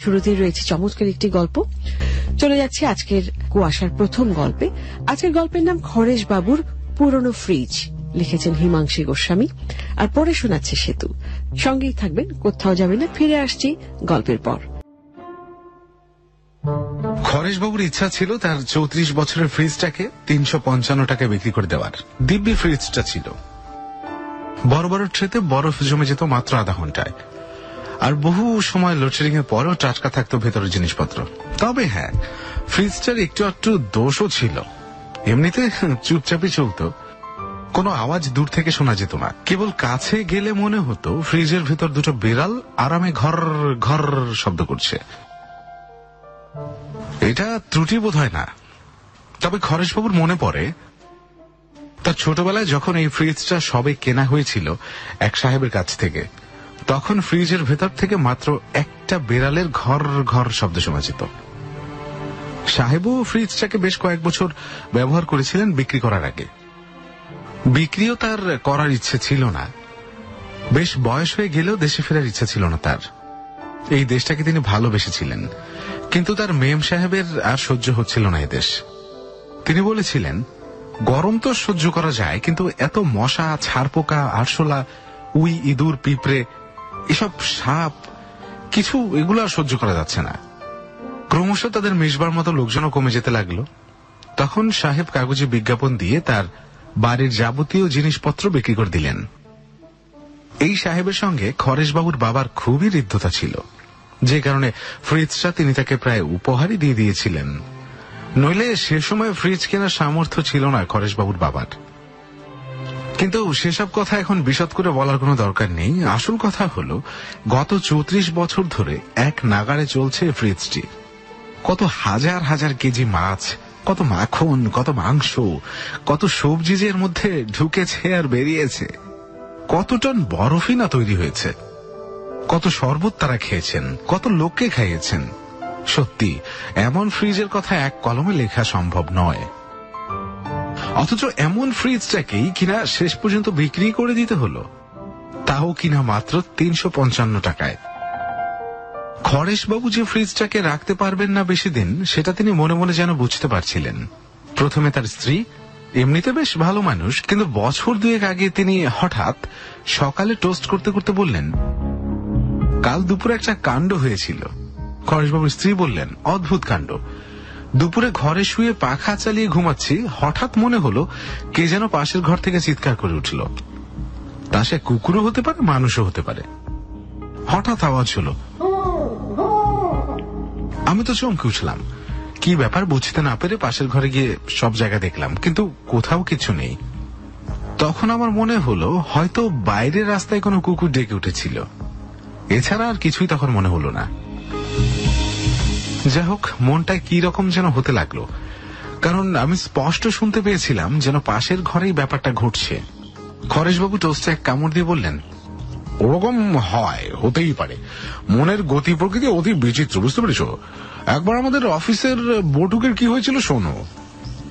শুরুতেই রয়েছে চমৎকার একটি গল্প। চলে যাচ্ছে আজকের কুয়াশার প্রথম গল্পে। আজকের গল্পের নাম খরেশ বাবুর পুরনো ফ্রিজ। লিখেছেন হিমাংশী গোস্বামী, আর পড়ে শোনাচ্ছে সেতু। সঙ্গেই থাকবেন, কোথাও যাবেন না, ফিরে আসছি গল্পের পর। খরেশ বাবুর ইচ্ছা ছিল তার 34 বছরের ফ্রিজটাকে 355 টাকায় বিক্রি করে দেওয়ার। দিব্যি ফ্রিজটা ছিল। বড় বড় ট্রেতে বরফ জমে যেত মাত্র আধা ঘন্টায়, আর বহু সময় লোডশেডিং এর পরেও টাটকা থাকতো ভেতরের জিনিসপত্র। তবে হ্যাঁ, ফ্রিজটার একটু একটু দোষও ছিল। এমনিতে চুপচাপই চলত, কোনো আওয়াজ দূর থেকে শোনা যেত না। কেবল কাছে গেলে মনে হতো ফ্রিজের ভেতর দুটো বিড়াল আরামে ঘর ঘর শব্দ করছে। এটা ত্রুটি বোধ হয় না। তবে খরেশবাবুর মনে পড়ে তার ছোটবেলায় যখন এই ফ্রিজটা সবে কেনা হয়েছিল এক সাহেবের কাছ থেকে, তখন ফ্রিজের ভেতর থেকে মাত্র একটা বিড়ালের ঘর ঘর শব্দ শোনা যেত। সাহেবও ফ্রিজটাকে বেশ কয়েক বছর ব্যবহার করেছিলেন বিক্রি করার আগে। বিক্রিও তার করার ইচ্ছে ছিল না। বেশ বয়স হয়ে গেলেও দেশে ফেরার ইচ্ছা ছিল না তার। এই দেশটাকে তিনি ভালোবেসেছিলেন, কিন্তু তার মেম সাহেবের আর সহ্য হচ্ছিল না এদেশ। তিনি বলেছিলেন, গরম তো সহ্য করা যায়, কিন্তু এত মশা, ছারপোকা, আরশোলা, উই, ইঁদুর, পিঁপড়ে, এসব সাপ কিছু, এগুলো আর সহ্য করা যাচ্ছে না। ক্রমশ তাদের মিশবার মতো লোকজনও কমে যেতে লাগলো। তখন সাহেব কাগজে বিজ্ঞাপন দিয়ে তার বাড়ির যাবতীয় জিনিসপত্র বিক্রি করে দিলেন। এই সাহেবের সঙ্গে খরেশবাবুর বাবার খুবই হৃদ্যতা ছিল, যে কারণে ফ্রিজটা তিনি তাকে প্রায় উপহারই দিয়ে দিয়েছিলেন। নইলে সে সময় ফ্রিজ কেনার সামর্থ্য ছিল না খরেশবাবুর বাবার। কিন্তু সেসব কথা এখন বিশদ করে বলার কোনো দরকার নেই। আসল কথা হলো, গত 34 বছর ধরে এক নাগাড়ে চলছে ফ্রিজটি। কত হাজার হাজার কেজি মাছ, কত মাখন, কত মাংস, কত সবজি যে এর মধ্যে ঢুকেছে আর বেরিয়েছে। কত টন বরফই না তৈরি হয়েছে। কত শরবত তারা খেয়েছেন, কত লোককে খাইয়েছেন। সত্যি এমন ফ্রিজের কথা এক কলমে লেখা সম্ভব নয়। অথচ এমন ফ্রিজটাকেই কিনা শেষ পর্যন্ত বিক্রি করে দিতে হলো, তাও কিনা মাত্র 355 টাকায়। খরেশবাবু যে ফ্রিজটাকে রাখতে পারবেন না বেশি দিন, সেটা তিনি মনে মনে যেন বুঝতে পারছিলেন। প্রথমে তার স্ত্রী, এমনিতে বেশ ভালো মানুষ, কিন্তু বছর দুয়েক আগে তিনি হঠাৎ সকালে টোস্ট করতে করতে বললেন, কাল দুপুরে একটা কাণ্ড হয়েছিল। খরেশবাবুর স্ত্রী বললেন, অদ্ভুত কাণ্ড। দুপুরে ঘরে শুয়ে পাখা চালিয়ে ঘুমাচ্ছি, হঠাৎ মনে হলো কে যেন পাশের ঘর থেকে চিৎকার করে উঠল। তা সে কুকুরও হতে পারে, মানুষও হতে পারে। হঠাৎ আওয়াজ হলো। আমি তো চমকে উঠলাম। কি ব্যাপার বুঝতে না পেরে পাশের ঘরে গিয়ে সব জায়গা দেখলাম, কিন্তু কোথাও কিছু নেই। তখন আমার মনে হলো হয়তো বাইরের রাস্তায় কোনো কুকুর ডেকে উঠেছিল। এছাড়া আর কিছুই তখন মনে হলো না। যাই হোক, মনটা কি রকম যেন হতে লাগলো, কারণ আমি স্পষ্ট শুনতে পেয়েছিলাম যেন পাশের ঘরেই ব্যাপারটা ঘটছে। খরেশবাবু টোস্টে এক কামড় দিয়ে বললেন, ওরকম হয়, হতেই পারে। মনের গতি প্রকৃতি অতি বিচিত্র, বুঝতে পেরেছ? একবার আমাদের অফিসের বটুকের কি হয়েছিল শোনো।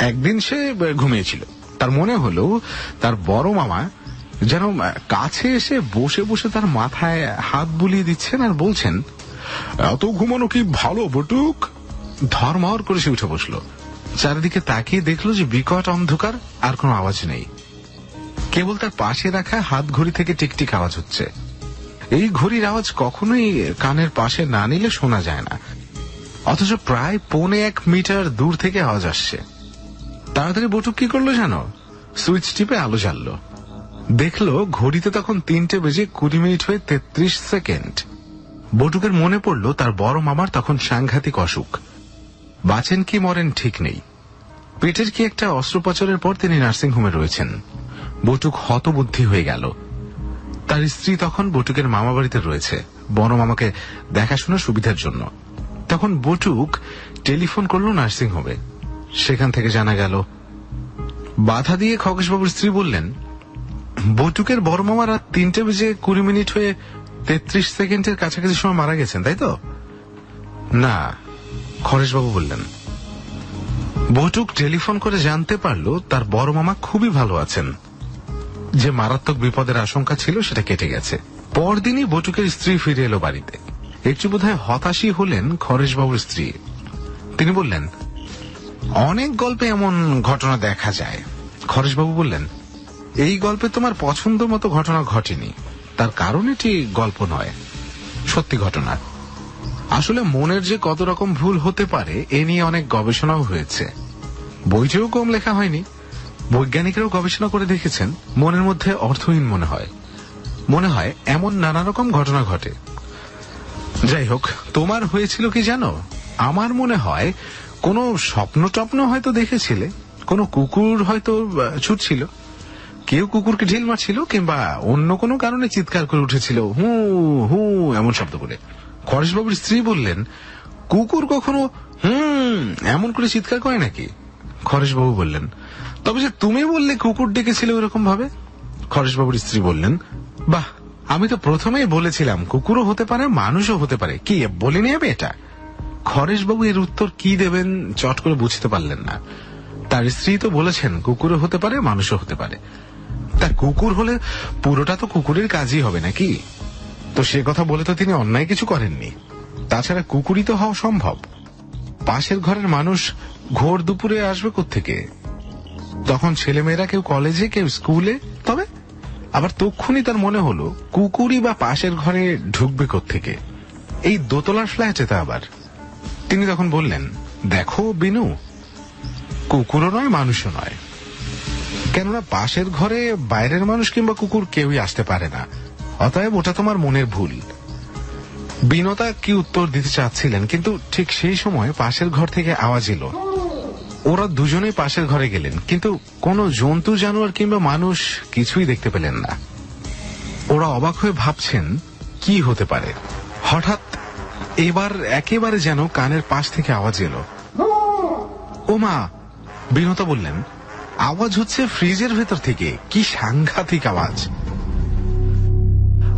একদিন সে ঘুমিয়েছিল, তার মনে হলো তার বড় মামা যেন কাছে এসে বসে বসে তার মাথায় হাত বুলিয়ে দিচ্ছেন আর বলছেন, এত ঘুমানো কি ভালো বটুক? ধর্মর করে সে উঠে বসলো। চারিদিকে তাকিয়ে দেখলো যে বিকট অন্ধকার, আর কোনো আওয়াজ নেই। কেবল তার পাশে রাখা হাত ঘড়ি থেকে টিকটিক আওয়াজ হচ্ছে। এই ঘড়ির আওয়াজ কখনোই কানের পাশে না নিলে শোনা যায় না, অথচ প্রায় 1.25 মিটার দূর থেকে আওয়াজ আসছে। তাড়াতাড়ি বটুক কি করলো জানো? সুইচ টিপে আলো জ্বাললো। দেখলো ঘড়িতে তখন 3:20 হয়ে 33 সেকেন্ড। বটুকের মনে পড়লো তার বড় মামার তখন সাংঘাতিক অসুখ। বাঁচেন কি মরেন ঠিক নেই। পেটের কি একটা অস্ত্রোপচারের পর তিনি নার্সিংহোমে রয়েছেন। বটুক হতবুদ্ধি হয়ে গেল। তার স্ত্রী তখন বটুকের মামা বাড়িতে রয়েছে, বড় মামাকে দেখাশোনার সুবিধার জন্য। তখন বটুক টেলিফোন করলো নার্সিংহোমে। সেখান থেকে জানা গেল, বাধা দিয়ে খগেশবাবুর স্ত্রী বললেন, বটুকের বড় মামা রাত 3:20 হয়ে 33 সেকেন্ডের কাছাকাছি সময় মারা গেছেন, তাই তো? না, খরেশবাবু বললেন। বটুক টেলিফোন করে জানতে পারলো তার বড় মামা খুবই ভালো আছেন। যে মারাত্মক বিপদের আশঙ্কা ছিল সেটা কেটে গেছে। পরদিনই বটুকের স্ত্রী ফিরে এলো বাড়িতে। একটু বোধহয় হতাশই হলেন খরেশবাবুর স্ত্রী। তিনি বললেন, অনেক গল্পে এমন ঘটনা দেখা যায়। খরেশবাবু বললেন, এই গল্পে তোমার পছন্দ মতো ঘটনা ঘটেনি, তার কারণ এটি গল্প নয়, সত্যি ঘটনা। আসলে মনের যে কত রকম ভুল হতে পারে এ নিয়ে অনেক গবেষণাও হয়েছে, বইটিও কম লেখা হয়নি। বৈজ্ঞানিকরাও গবেষণা করে দেখেছেন মনের মধ্যে অর্থহীন মনে হয় এমন নানা রকম ঘটনা ঘটে। যাই হোক, তোমার হয়েছিল কি জানো? আমার মনে হয় কোনো স্বপ্ন টপ্ন হয়তো দেখেছিলে, কোনো কুকুর হয়তো ছুটছিল, কেউ কুকুরকে ঢিল মারছিল, কিংবা অন্য কোনো কারণে চিৎকার করে উঠেছিল হু হু এমন শব্দ করে। খরেশবাবুর স্ত্রী বললেন, কুকুর কখনো এমন করে চিৎকার করে নাকি? খরেশবাবু বললেন, তবে যে তুমি বললে কুকুর ডেকেছিল এরকম ভাবে। খরেশবাবুর স্ত্রী বললেন, বাহ, আমি তো প্রথমেই বলেছিলাম কুকুরও হতে পারে মানুষও হতে পারে, কি বলিনি আমি এটা? খরেশবাবু এর উত্তর কি দেবেন চট করে বুঝতে পারলেন না। তার স্ত্রী তো বলেছেন কুকুরও হতে পারে মানুষও হতে পারে, তা কুকুর হলে পুরোটা তো কুকুরের কাজই হবে নাকি? তো সে কথা বলে তো তিনি অন্যায় কিছু করেননি। তাছাড়া কুকুরই তো হওয়া সম্ভব। পাশের ঘরের মানুষ ঘোর দুপুরে আসবে কোত্থেকে? তখন ছেলেমেয়েরা কেউ কলেজে, কেউ স্কুলে, তবে আবার তক্ষুনি তার মনে হলো কুকুরই বা পাশের ঘরে ঢুকবে কোত্থেকে? এই দোতলার ফ্ল্যাটে তা আবার। তিনি তখন বললেন, দেখো বিনু, কুকুরও নয় মানুষও নয়, কেননা পাশের ঘরে বাইরের মানুষ কিংবা কুকুর কেউই আসতে পারে না, অতএব ওটা তোমার মনের ভুল। বিনতা কি উত্তর দিতে চাচ্ছিলেন, কিন্তু ঠিক সেই সময় পাশের ঘর থেকে আওয়াজ এলো। ওরা দুজনেই পাশের ঘরে গেলেন, কিন্তু কোনো জন্তু জানোয়ার কিংবা মানুষ কিছুই দেখতে পেলেন না। ওরা অবাক হয়ে ভাবছেন কি হতে পারে। হঠাৎ এবার একেবারে যেন কানের পাশ থেকে আওয়াজ এলো। ও মা, বিনতা বললেন, আওয়াজ হচ্ছে ফ্রিজের ভেতর থেকে। কি সাংঘাতিক আওয়াজ!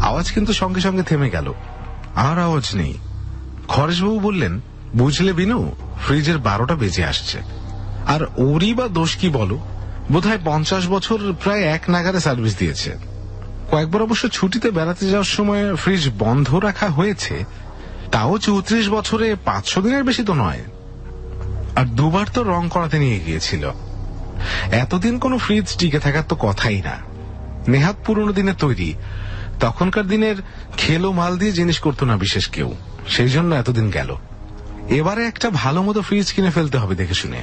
আওয়াজ কিন্তু সঙ্গে সঙ্গে থেমে গেল, আর আওয়াজ নেই। খরেশবাবু বললেন, বুঝলে বিনু, ফ্রিজের 12টা বেজে আসছে। আর ওরই বা দোষ কি বলো? বোধহয় 50 বছর প্রায় এক নাগারে সার্ভিস দিয়েছে। কয়েকবার অবশ্য ছুটিতে বেড়াতে যাওয়ার সময় ফ্রিজ বন্ধ রাখা হয়েছে, তাও 34 বছরে 500 দিনের বেশি তো নয়। আর দুবার তো রং করাতে নিয়ে গিয়েছিল। এতদিন কোনো ফ্রিজ টিকে থাকার তো কথাই না। নেহাত পুরনো দিনের তৈরি, তখনকার দিনের খেলো মাল দিয়ে জিনিস করতো না বিশেষ কেউ, সেই জন্য এতদিন গেল। এবারে একটা ভালো মতো ফ্রিজ কিনে ফেলতে হবে দেখে শুনে।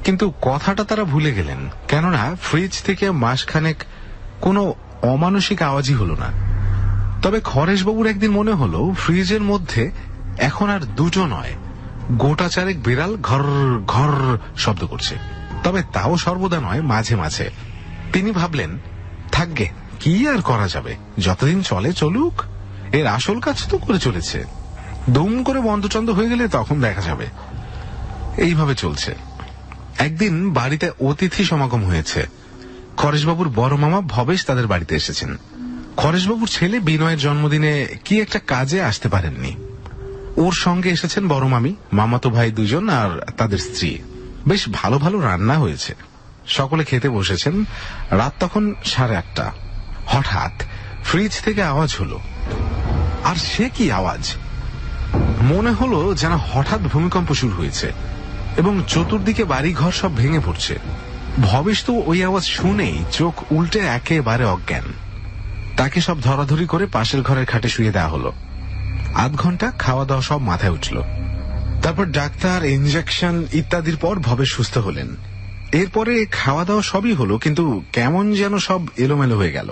কিন্তু কথাটা তারা ভুলে গেলেন, কেননা ফ্রিজ থেকে মাসখানেক কোনো অমানসিক আওয়াজই হলো না। তবে খরেশবাবুর একদিন মনে হলো ফ্রিজের মধ্যে এখন আর দুটো নয়, গোটা চারেক বিড়াল ঘর ঘর শব্দ করছে। তবে তাও সর্বদা নয়, মাঝে মাঝে। তিনি ভাবলেন, থাকগে, কি আর করা যাবে, যতদিন চলে চলুক, এর আসল কাজ তো করে চলেছে। দুম করে বন্ধ হয়ে গেলে তখন দেখা যাবে। এইভাবে চলছে। একদিন বাড়িতে অতিথি সমাগম হয়েছে। খরেশবাবুর বড় মামা ভবেশ তাদের বাড়িতে এসেছেন। খরেশবাবুর ছেলে বিনয়ের জন্মদিনে কি একটা কাজে আসতে পারেননি। ওর সঙ্গে এসেছেন বড় মামি, মামাতো ভাই দুজন আর তাদের স্ত্রী। বেশ ভালো ভালো রান্না হয়েছে। সকলে খেতে বসেছেন। রাত তখন 8:30। হঠাৎ ফ্রিজ থেকে আওয়াজ হলো। আর সে কি আওয়াজ! মনে হলো যেন হঠাৎ ভূমিকম্প শুরু হয়েছে এবং চতুর্দিকে বাড়িঘর সব ভেঙে পড়ছে। ভবেশ তো ওই আওয়াজ শুনেই চোখ উল্টে একেবারে অজ্ঞান। তাকে সব ধরাধরি করে পাশের ঘরের খাটে শুয়ে দেওয়া হলো। আধ ঘন্টা খাওয়া দাওয়া সব মাথায় উঠল। তারপর ডাক্তার, ইনজেকশন ইত্যাদির পর ভবেশ সুস্থ হলেন। এরপরে খাওয়া দাওয়া সবই হলো, কিন্তু কেমন যেন সব এলোমেলো হয়ে গেল।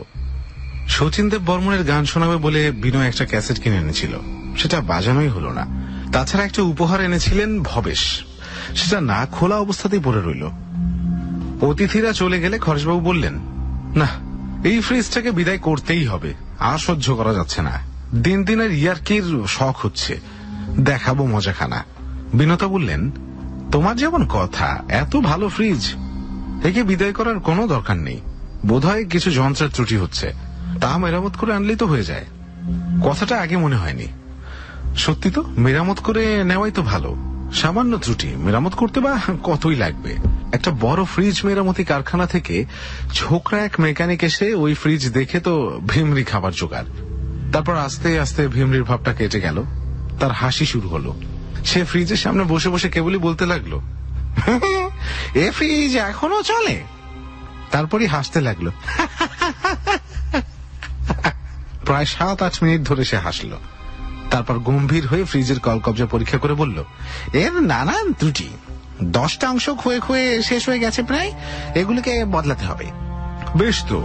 শচীন দেব বর্মনের গান শোনাবে বলে বিনয় একটা ক্যাসেট কিনে এনেছিল, সেটা বাজানোই হলো না। তাছাড়া একটা উপহার এনেছিলেন ভবেশ, সেটা না খোলা অবস্থাতেই পড়ে রইল। অতিথিরা চলে গেলে খরেশবাবু বললেন, না, এই ফ্রিজটাকে বিদায় করতেই হবে, আর সহ্য করা যাচ্ছে না। দিন দিনের ইয়ার্কির শখ হচ্ছে, দেখাবো মজাখানা। বিনতা বললেন, তোমার যেমন কথা, এত ভালো ফ্রিজ, একে বিদায় করার কোনো দরকার নেই। বোধহয় কিছু যন্ত্রের ত্রুটি হচ্ছে, তা মেরামত করে আনলেই তো হয়ে যায়। কথাটা আগে মনে হয়নি। সত্যি তো, মেরামত করে নেওয়াই তো ভালো। সামান্য ত্রুটি মেরামত করতে বা কতই লাগবে। একটা বড় ফ্রিজ মেরামতি কারখানা থেকে ছোকরা এক মেকানিক এসে ওই ফ্রিজ দেখে তো ভিমরি খাবার জোগাড়। তারপর আস্তে আস্তে ভিমরির ভাবটা কেটে গেল। তার হাসি শুরু হলো। সে ফ্রিজের সামনে বসে বসে কেবলই বলতে লাগলো, এ ফ্রিজ এখনো চলে। তারপরই হাসতে লাগলো। প্রায় 7-8 মিনিট ধরে সে হাসলো। তারপর গম্ভীর হয়ে ফ্রিজের কলকবজা পরীক্ষা করে বলল, এর নানান ত্রুটি, 10টা অংশ ক্ষয়ে ক্ষয়ে শেষ হয়ে গেছে প্রায়, এগুলিকে বদলাতে হবে। বেশ তো,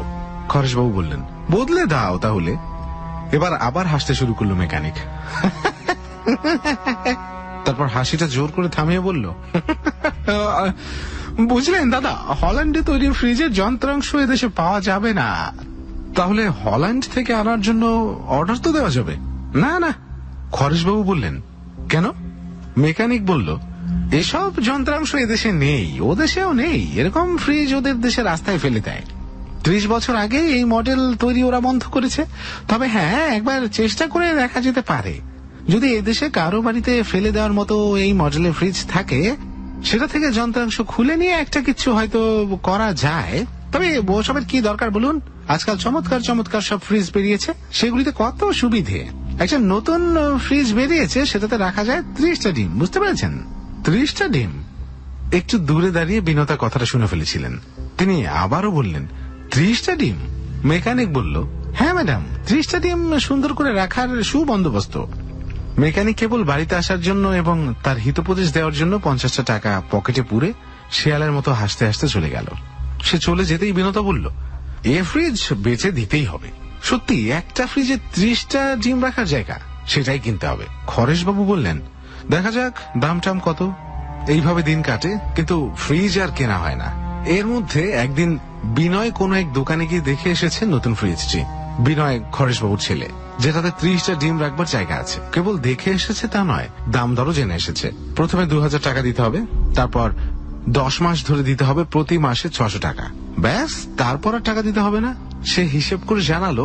খরেশবাবু বললেন, বদলে দাও তাহলে। এবার আবার হাসতে শুরু করলো মেকানিক। তারপর হাসিটা জোর করে থামিয়ে বলল, বুঝলেন দাদা, হল্যান্ডে তৈরি ফ্রিজের যন্ত্রাংশ এদেশে পাওয়া যাবে না। তাহলে হল্যান্ড থেকে আনার জন্য অর্ডার তো দেওয়া যাবে? না না, খরেশবাবু বললেন। কেন? মেকানিক বলল, এসব যন্ত্রাংশ এদেশে নেই, ও দেশেও নেই। এরকম ফ্রিজ ওদের দেশে রাস্তায় ফেলে দেয়। 30 বছর আগে এই মডেল তৈরি ওরা বন্ধ করেছে। তবে হ্যাঁ, একবার চেষ্টা করে দেখা যেতে পারে। যদি এদেশে কারো বাড়িতে ফেলে দেওয়ার মতো এই মডেলের ফ্রিজ থাকে, সেটা থেকে যন্ত্রাংশ খুলে নিয়ে একটা কিছু হয়তো করা যায়। তবে ওসবের কি দরকার বলুন? আজকাল চমৎকার চমৎকার সব ফ্রিজ বেরিয়েছে, সেগুলিতে কত সুবিধে। একটা নতুন ফ্রিজ বেরিয়েছে, সেটাতে রাখা যায় 30টা ডিম। বুঝতে পেরেছেন? 30টা ডিম। একটু দূরে দাঁড়িয়ে বিনতা কথাটা শুনে ফেলেছিলেন। তিনি আবারও বললেন, 30টা ডিম? মেকানিক বলল, হ্যাঁ ম্যাডাম, 30টা ডিম সুন্দর করে রাখার সুবন্দোবস্ত। মেকানিক কেবল বাড়িতে আসার জন্য এবং তার হিতোপদেশ দেওয়ার জন্য 50টা টাকা পকেটে পুরে শেয়ালের মতো হাসতে হাসতে চলে গেল। সে চলে যেতেই বিনতা বলল, এ ফ্রিজ বেচে দিতেই হবে। সত্যি, একটা ফ্রিজে 30টা ডিম রাখার জায়গা, সেটাই কিনতে হবে। খরেশবাবু বললেন, দেখা যাক দাম টাম কত। এইভাবে দিন কাটে, কিন্তু ফ্রিজ আর কেনা হয় না। এর মধ্যে একদিন বিনয় কোন এক দোকানে গিয়ে দেখে এসেছে নতুন ফ্রিজটি। বিনয় খরেশবাবুর ছেলে, যেটাতে 30টা ডিম রাখবার জায়গা আছে। কেবল দেখে এসেছে তা নয়, দাম দরও জেনে এসেছে। প্রথমে 2000 টাকা দিতে হবে, তারপর 10 মাস ধরে দিতে হবে প্রতি মাসে 600 টাকা। ব্যাস, তারপর আর টাকা দিতে হবে না। সে হিসেব করে জানালো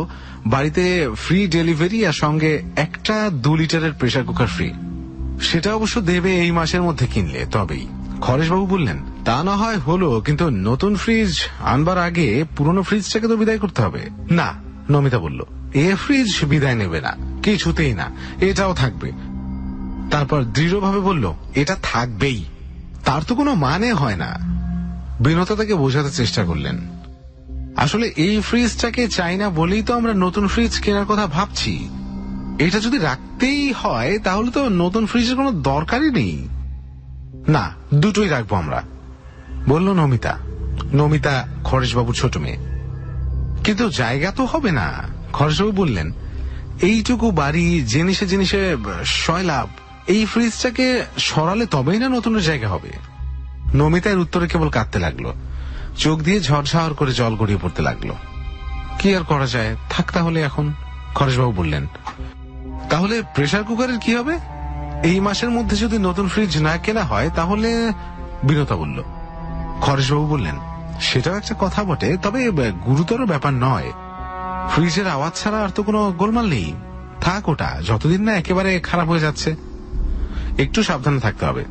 বাড়িতে ফ্রি ডেলিভারি আর সঙ্গে একটা 2 লিটারের প্রেসার কুকার ফ্রি। সেটা অবশ্য দেবে এই মাসের মধ্যে কিনলে তবেই। খরেশবাবু বললেন, তা না হয় হলো, কিন্তু নতুন ফ্রিজ আনবার আগে পুরনো ফ্রিজটাকে তো বিদায় করতে হবে। না, নমিতা বলল, এ ফ্রিজ বিদায় নেবে না, কিছুতেই না, এটাও থাকবে। তারপর দৃঢ়ভাবে বলল, এটা থাকবেই, তার তো কোনো মানে হয় না। বিনতা তাকে বোঝাতে চেষ্টা করলেন, আসলে এই ফ্রিজটাকে চাই না বলেই তো আমরা নতুন ফ্রিজ কেনার কথা ভাবছি। এটা যদি রাখতেই হয় তাহলে তো নতুন ফ্রিজের কোনো দরকারই নেই। না, দুটোই রাখবো আমরা, বলল নমিতা। নমিতা খরেশবাবুর ছোট মেয়ে। কিন্তু জায়গা তো হবে না। খরেশবাবু বললেন, এইটুকু বাড়ি, জিনিসে জিনিসে সয়লাভ, এই ফ্রিজটাকে সরালে তবেই না নতুনের জায়গা হবে। নমিতা এর উত্তরে কেবল কাঁদতে লাগলো। চোখ দিয়ে ঝরঝর করে জল গড়িয়ে পড়তে লাগলো। কি আর করা যায়, থাক তাহলে এখন। খরেশবাবু বললেন, তাহলে প্রেসার কুকারের কি হবে? এই মাসের মধ্যে যদি নতুন ফ্রিজ না কেনা হয় তাহলে? বিনতা বলল। খরেশবাবু বললেন, সেটাও একটা কথা বটে, তবে গুরুতর ব্যাপার নয়। ফ্রিজের আওয়াজ ছাড়া আর তো কোনো গোলমাল নেই। থাক ওটা, যতদিন না একেবারে খারাপ হয়ে যাচ্ছে। একটু সাবধানে থাকতে হবে।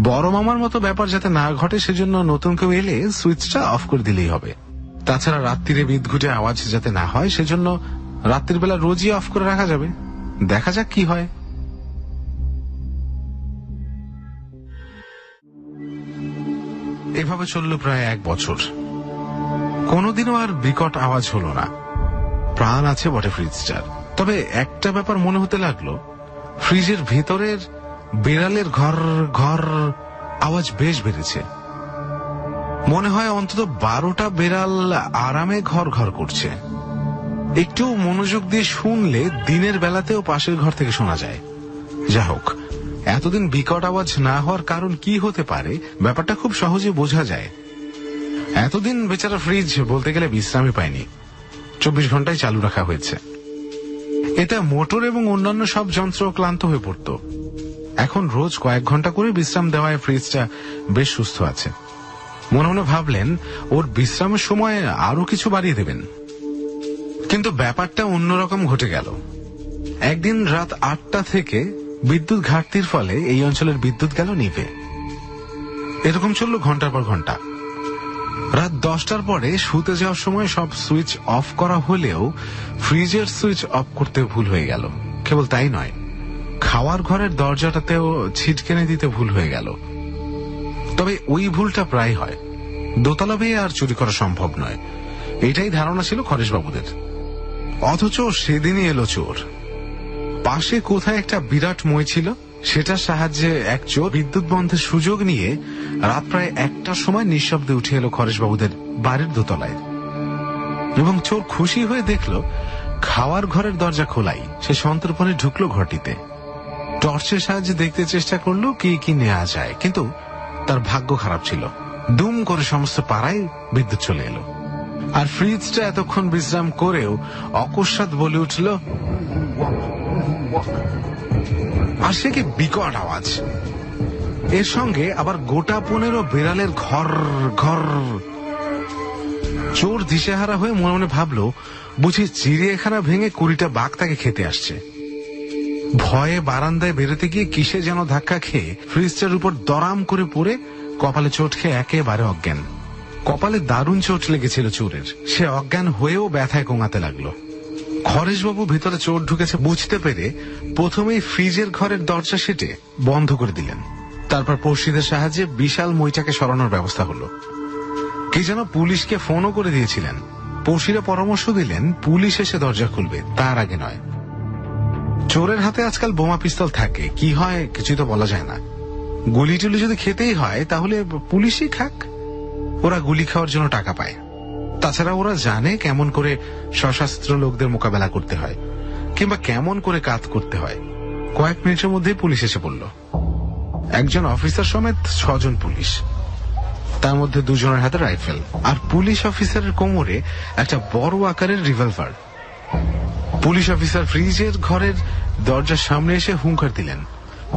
বড় মামার মতো ব্যাপার যাতে না ঘটে সেজন্য নতুন কেউ এলে সুইচটা অফ করে দিলেই হবে। তাছাড়া রাত্রিরে বিদ্যুটে আওয়াজ যাতে না হয় সেজন্য রাত্রির বেলা রোজই অফ করে রাখা যাবে। দেখা যাক কি হয়। এভাবে চলল প্রায় 1 বছর। কোনোদিনও আর বিকট আওয়াজ হলো না। প্রাণ আছে বটে ফ্রিজটার, তবে একটা ব্যাপার মনে হতে লাগলো, ফ্রিজের ভেতরের বেড়ালের ঘর ঘর আওয়াজ বেশ বেড়েছে। মনে হয় অন্তত 12টা বেড়াল আরামে ঘর ঘর করছে। একটু মনোযোগ দিয়ে শুনলে দিনের বেলাতেও পাশের ঘর থেকে শোনা যায়। যা হোক, এতদিন বিকট আওয়াজ না হওয়ার কারণ কি হতে পারে ব্যাপারটা খুব সহজে বোঝা যায়। এতদিন বেচারা ফ্রিজ বলতে গেলে বিশ্রামই পায়নি। 24 ঘন্টায় চালু রাখা হয়েছে। এতে মোটর এবং অন্যান্য সব যন্ত্র ক্লান্ত হয়ে পড়ত। এখন রোজ কয়েক ঘন্টা করে বিশ্রাম দেওয়ায় ফ্রিজটা বেশ সুস্থ আছে। মনে মনে ভাবলেন ওর বিশ্রামের সময় আরো কিছু বাড়িয়ে দেবেন। কিন্তু ব্যাপারটা অন্যরকম ঘটে গেল। একদিন রাত 8টা থেকে বিদ্যুৎ ঘাটতির ফলে এই অঞ্চলের বিদ্যুৎ গেল নিভে। এরকম চলল ঘন্টার পর ঘন্টা। রাত 10টার পরে শুতে যাওয়ার সময় সব সুইচ অফ করা হলেও ফ্রিজের সুইচ অফ করতে ভুল হয়ে গেল। কেবল তাই নয়, খাওয়ার ঘরের দরজাটাতেও ছিটকেনে দিতে ভুল হয়ে গেল। তবে ওই ভুলটা প্রায় হয়, দোতলা বেয়ে আর চুরি করা সম্ভব নয়, এটাই ধারণা ছিল খরেশবাবুদের। অথচ সেদিনই এলো চোর। পাশে কোথায় একটা বিরাট মই ছিল, সেটার সাহায্যে এক চোর বিদ্যুৎ বন্ধের সুযোগ নিয়ে রাত প্রায় 1টার সময় নিঃশব্দে উঠে এলো খরেশবাবুদের বাড়ির দোতলায়। এবং চোর খুশি হয়ে দেখল খাওয়ার ঘরের দরজা খোলাই। সে সন্তর্পণে ঢুকলো ঘরটিতে, টর্চের সাহায্যে দেখতে চেষ্টা করলো কি কি নেওয়া যায়, কিন্তু তার ভাগ্য খারাপ ছিল। দুম করে সমস্ত পাড়ায় বিদ্যুৎ চলে এলো, আর ফ্রিজটা এতক্ষণ বিশ্রাম করেও অকস্মাৎ বলে উঠল, আর সে কি বিকট আওয়াজ, এর সঙ্গে আবার গোটা 15 বিড়ালের ঘর ঘর। চোর দিশেহারা হয়ে মনে মনে ভাবলো বুঝি চিড়িয়াখানা ভেঙে 20টা বাঘ তাকে খেতে আসছে। ভয়ে বারান্দায় বেরোতে গিয়ে কিসে যেন ধাক্কা খেয়ে ফ্রিজটার উপর দরাম করে পড়ে কপালে চোট খেয়ে একেবারে অজ্ঞান। কপালে দারুণ চোট লেগেছিল চোরের, সে অজ্ঞান হয়েও ব্যথায় কোঙাতে লাগলো। খরেশবাবু ভিতরে চোর ঢুকেছে বুঝতে পেরে প্রথমেই ফ্রিজের ঘরের দরজা সেটে বন্ধ করে দিলেন। তারপর পড়শিদের সাহায্যে বিশাল মইটাকে সরানোর ব্যবস্থা হলো। কি যেন পুলিশকে ফোনও করে দিয়েছিলেন। পড়শিরা পরামর্শ দিলেন পুলিশ এসে দরজা খুলবে, তার আগে নয়। চোরের হাতে আজকাল বোমা পিস্তল থাকে, কি হয় কিছু তো বলা যায় না। গুলি টুলি যদি খেতেই হয় তাহলে পুলিশই খাক, ওরা গুলি খাওয়ার জন্য টাকা পায়। তাছাড়া ওরা জানে কেমন করে সশস্ত্র লোকদের মোকাবেলা করতে হয়, কিংবা কেমন করে কাজ করতে হয়। কয়েক মিনিটের মধ্যে পুলিশ এসে পড়ল। একজন অফিসার সমেত 6 জন পুলিশ, তার মধ্যে 2 জনের হাতে রাইফেল, আর পুলিশ অফিসারের কোমরে একটা বড় আকারের রিভলভার। পুলিশ অফিসার ফ্রিজের ঘরের দরজার সামনে এসে হুঙ্কার দিলেন,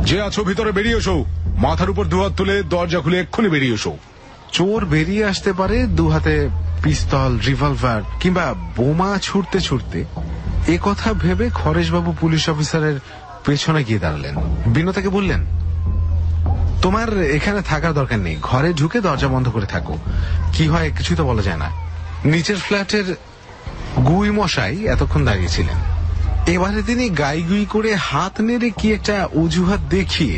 যে আছো ভিতরে বেরিয়ে এসো, মাথার উপর 2 হাত তুলে দরজা খুলে এক্ষুনি বেরিয়ে এসো। চোর বেরিয়ে আসতে পারে 2 হাতে পিস্তল, রিভলভার কিংবা বোমা ছুটতে ছুটতে, এ কথা ভেবে খরেশবাবু পুলিশ অফিসারের পেছনে গিয়ে দাঁড়ালেন। বিনতাকে বললেন, তোমার এখানে থাকার দরকার নেই, ঘরে ঢুকে দরজা বন্ধ করে থাকো, কি হয় কিছু তো বলা যায় না। নিচের ফ্ল্যাটের গুই মশাই এতক্ষণ দাঁড়িয়েছিলেন। এবারে তিনি গাইগুই করে হাত নেড়ে কি একটা অজুহাত দেখিয়ে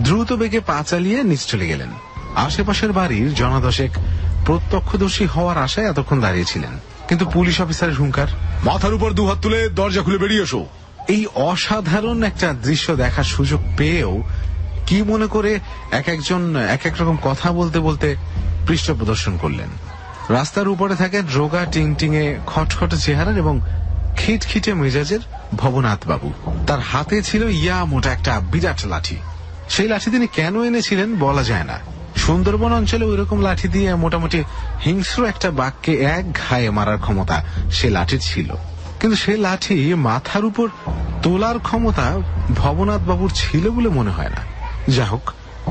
দ্রুত বেগে পা চালিয়ে নিচ চলে গেলেন। আশেপাশের বাড়ির জনাদশেক প্রত্যক্ষদর্শী হওয়ার আশায় এতক্ষণ দাঁড়িয়েছিলেন, কিন্তু পুলিশ অফিসারের হুঙ্কার, মাথার উপর 2 হাত তুলে দরজা খুলে বেরিয়ে এসো। এই অসাধারণ একটা দৃশ্য দেখার সুযোগ পেয়েও কি মনে করে এক একজন এক এক রকম কথা বলতে বলতে পৃষ্ঠ প্রদর্শন করলেন। রাস্তার উপরে থাকেন রোগা টিংটিঙে খটখটে চেহারার এবং খিটখিটে মেজাজের ভবনাথ বাবু। তার হাতে ছিল ইয়া মোটা একটা বিরাট লাঠি। সেই লাঠি তিনি কেন এনেছিলেন বলা যায় না। সুন্দরবন অঞ্চলে ওই রকম লাঠি দিয়ে মোটামুটি হিংস্র একটা বাঘকে এক ঘায়ে মারার ক্ষমতা সে লাঠির ছিল, কিন্তু সে লাঠি মাথার উপর তোলার ক্ষমতা ভবনাথ বাবুর ছিল বলে মনে হয় না। যা হোক,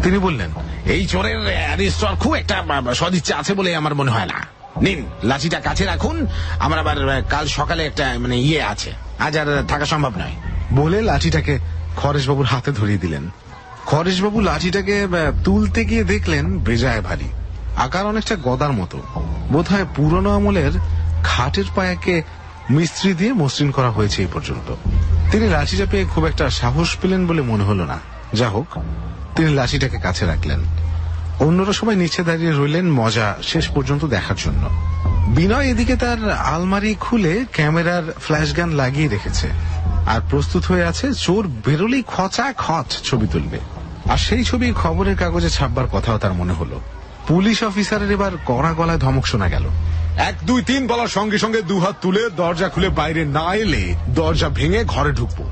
তিনি বললেন, এই চোরের অ্যারেস্ট হওয়ার খুব একটা সদিচ্ছা আছে বলে আমার মনে হয় না। নিন, লাঠিটা কাছে রাখুন, আমার আবার কাল সকালে একটা আছে, আজ আর থাকা সম্ভব নয়। বলে লাঠিটাকে খরেশবাবুর হাতে ধরিয়ে দিলেন। খরেশবাবু লাঠিটাকে তুলতে গিয়ে দেখলেন বেজায় ভারী, আকার অনেকটা গদার মতো। বোধহয় পুরনো আমলের খাটের পায়াকে মিস্ত্রি দিয়ে মসৃণ করা হয়েছে এই পর্যন্ত। তিনি লাঠিটা পেয়ে খুব একটা সাহস পেলেন বলে মনে হলো না। যা হোক, তিনি লাঠিটাকে কাছে রাখলেন। অন্যরা সবাই নিচে দাঁড়িয়ে রইলেন মজা শেষ পর্যন্ত দেখার জন্য। বিনয় এদিকে তার আলমারি খুলে ক্যামেরার ফ্ল্যাশ গান লাগিয়ে রেখেছে, আর প্রস্তুত হয়ে আছে চোর বেরোলেই খচা খচ ছবি তুলবে। আর সেই ছবি খবরের কাগজে ছাপবার কথাও তার মনে হলো। পুলিশ অফিসারের এবার কড়া গলায় ধমক শোনা গেল, 1, 2, 3 বলার সঙ্গে সঙ্গে 2 হাত তুলে দরজা খুলে বাইরে না এলে দরজা ভেঙে ঘরে ঢুকবো।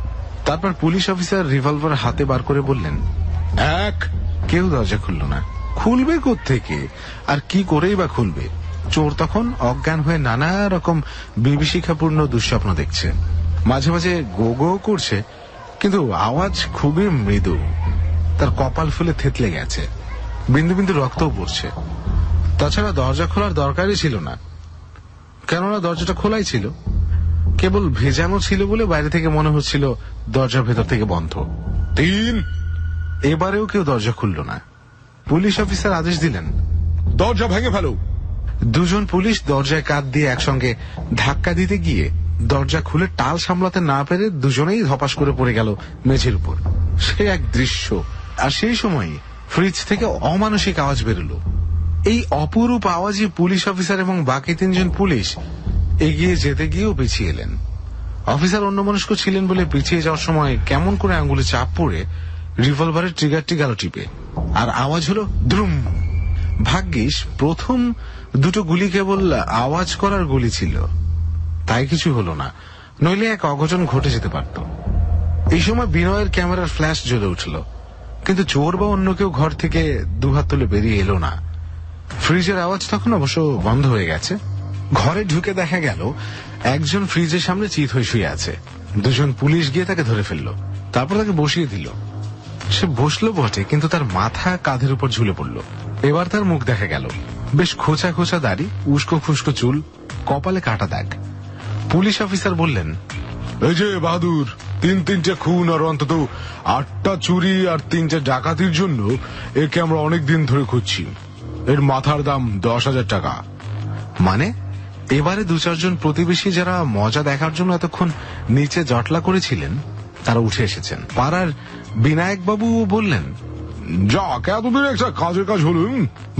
তারপর পুলিশ অফিসার রিভলভার হাতে বার করে বললেন, 1। কেউ দরজা খুলল না। খুলবে কোত্থেকে, আর কি করেই বা খুলবে? চোর তখন অজ্ঞান হয়ে নানা রকম বিভীষিকাপূর্ণ দুঃস্বপ্ন দেখছে। মাঝে মাঝে গো গো করছে, কিন্তু আওয়াজ খুবই মৃদু। তার কপাল ফুলে থেতলে গেছে, বিন্দু বিন্দু রক্তও পড়ছে। তাছাড়া দরজা খোলার দরকারই ছিল না, কেননা দরজাটা খোলাই ছিল। কেবল ভেজানো ছিল বলে বাইরে থেকে মনে হচ্ছিল দরজার ভেতর থেকে বন্ধ। 3। এবারেও কেউ দরজা খুলল না। পুলিশ অফিসার আদেশ দিলেন, দরজা ভেঙে ফেলো। 2 জন পুলিশ দরজায় কাঁধ দিয়ে একসঙ্গে ধাক্কা দিতে গিয়ে দরজা খুলে টাল সামলাতে না পেরে দুজনেই ধপাস করে পড়ে গেল মেঝের উপর। সে এক দৃশ্য। আর সেই সময় ফ্রিজ থেকে অমানসিক আওয়াজ বেরোলো। এই অপরূপ আওয়াজে পুলিশ অফিসার এবং বাকি 3 জন পুলিশ এগিয়ে যেতে গিয়েও পিছিয়ে এলেন। অফিসার অন্যমনস্ক ছিলেন বলে পিছিয়ে যাওয়ার সময় কেমন করে আঙ্গুলে চাপ পড়ে রিভলভারের ট্রিগারটি গেল টিপে, আর আওয়াজ হলো দ্রুম। ভাগ্যিস প্রথম 2টো গুলি কেবল আওয়াজ করার গুলি ছিল, তাই কিছু হলো না, নইলে এক অঘটন ঘটে যেতে পারত। এই সময় বিনয়ের ক্যামেরার ফ্ল্যাশ জ্বলে উঠল, কিন্তু চোর বা অন্য কেউ ঘর থেকে 2 হাত তুলে বেরিয়ে এলো না। ফ্রিজের আওয়াজ তখন অবশ্য বন্ধ হয়ে গেছে। ঘরে ঢুকে দেখা গেল একজন ফ্রিজের সামনে চিত হয়ে শুয়ে আছে। 2 জন পুলিশ গিয়ে তাকে ধরে ফেলল, তারপর তাকে বসিয়ে দিল। সে বসলো বটে, কিন্তু তার মাথা কাঁধের উপর ঝুলে পড়ল। এবার তার মুখ দেখা গেল, বেশ খোঁচা খোঁচা দাড়ি, উস্কো খুস্কো চুল, কপালে কাটা দাগ। পুলিশ অফিসার বললেন, এই যে বাহাদুর, 3-3টে খুন আর অন্তত 8টা চুরি আর 3টে ডাকাতির জন্য একে আমরা অনেকদিন ধরে খুঁজছি। এর মাথার দাম 10,000 টাকা। মানে এবারে 2-4 জন প্রতিবেশী যারা মজা দেখার জন্য এতক্ষণ নিচে জটলা করেছিলেন তারা উঠে এসেছেন। পাড়ার বিনায়ক বাবু বললেন, যাক, এতদিন একটা কাজের কাজ হলো।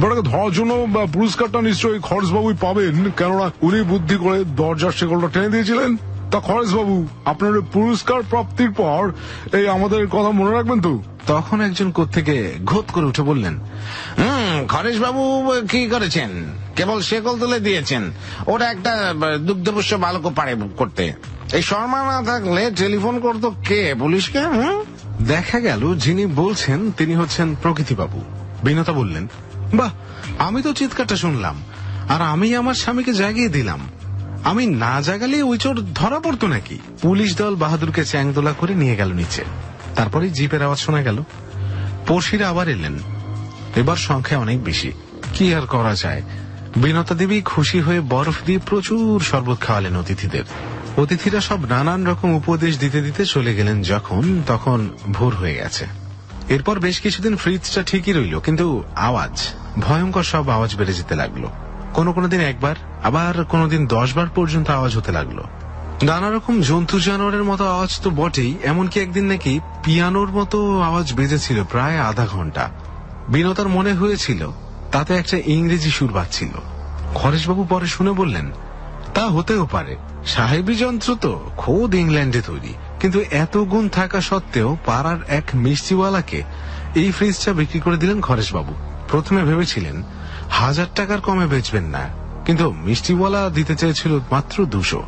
বেটাকে ধরার জন্য পুরস্কারটা নিশ্চয়ই খরচবাবুই পাবেন, কেননা উনি বুদ্ধি করে দরজার শেকলটা টেনে দিয়েছিলেন। তা খরচবাবু, আপনার পুরস্কার প্রাপ্তির পর এই আমাদের কথা মনে রাখবেন তো? তখন একজন কোত্থেকে ঘোত করে উঠে বললেন, খরেশ বাবু কি করেছেন? কেবল শেকল তুলে দিয়েছেন। ওটা একটা দুগ্ধপোষ্য বালকও পারে করতে। এই শর্মা না থাকলে টেলিফোন করতো কে পুলিশকে? দেখা গেল যিনি বলছেন তিনি হচ্ছেন প্রকৃতিবাবু। বিনতা বললেন, বাহ, আমি তো চিৎকারটা শুনলাম, আর আমি আমার স্বামীকে জাগিয়ে দিলাম। আমি না জাগালে ওই চোর ধরা পড়তো নাকি? পুলিশ দল বাহাদুরকে চ্যাংদোলা করে নিয়ে গেল নিচে। তারপরে জিপের আওয়াজ শোনা গেল। পড়শিরা আবার এলেন, এবার সংখ্যা অনেক বেশি। কি আর করা যায়, বিনতা দেবী খুশি হয়ে বরফ দিয়ে প্রচুর শরবত খাওয়ালেন অতিথিদের। অতিথিরা সব নানান রকম উপদেশ দিতে দিতে চলে গেলেন। তখন ভোর হয়ে গেছে। এরপর বেশ কিছুদিন ফ্রিজটা ঠিকই রইল, কিন্তু আওয়াজ, ভয়ঙ্কর সব আওয়াজ বেড়ে যেতে লাগলো। কোনো দিন 1 বার, আবার কোনোদিন 10 বার পর্যন্ত আওয়াজ হতে লাগলো। নানা রকম জন্তু জানোয়ারের মতো আওয়াজ তো বটেই, এমনকি একদিন নাকি পিয়ানোর মতো আওয়াজ বেজেছিল প্রায় আধা ঘন্টা। বিনতার মনে হয়েছিল তাতে একটা ইংরেজি সুর বাজছিল। খরেশবাবু পরে শুনে বললেন, তা হতেও পারে, সাহেবী যন্ত্র তো খোদ ইংল্যান্ডে তৈরি। কিন্তু এত গুণ থাকা সত্ত্বেও পাড়ার এক মিষ্টিওয়ালাকে এই ফ্রিজটা বিক্রি করে দিলেন খরেশবাবু। প্রথমে ভেবেছিলেন 1000 টাকার কমে বেচবেন না, কিন্তু মিষ্টিওয়ালা দিতে চেয়েছিল মাত্র 200।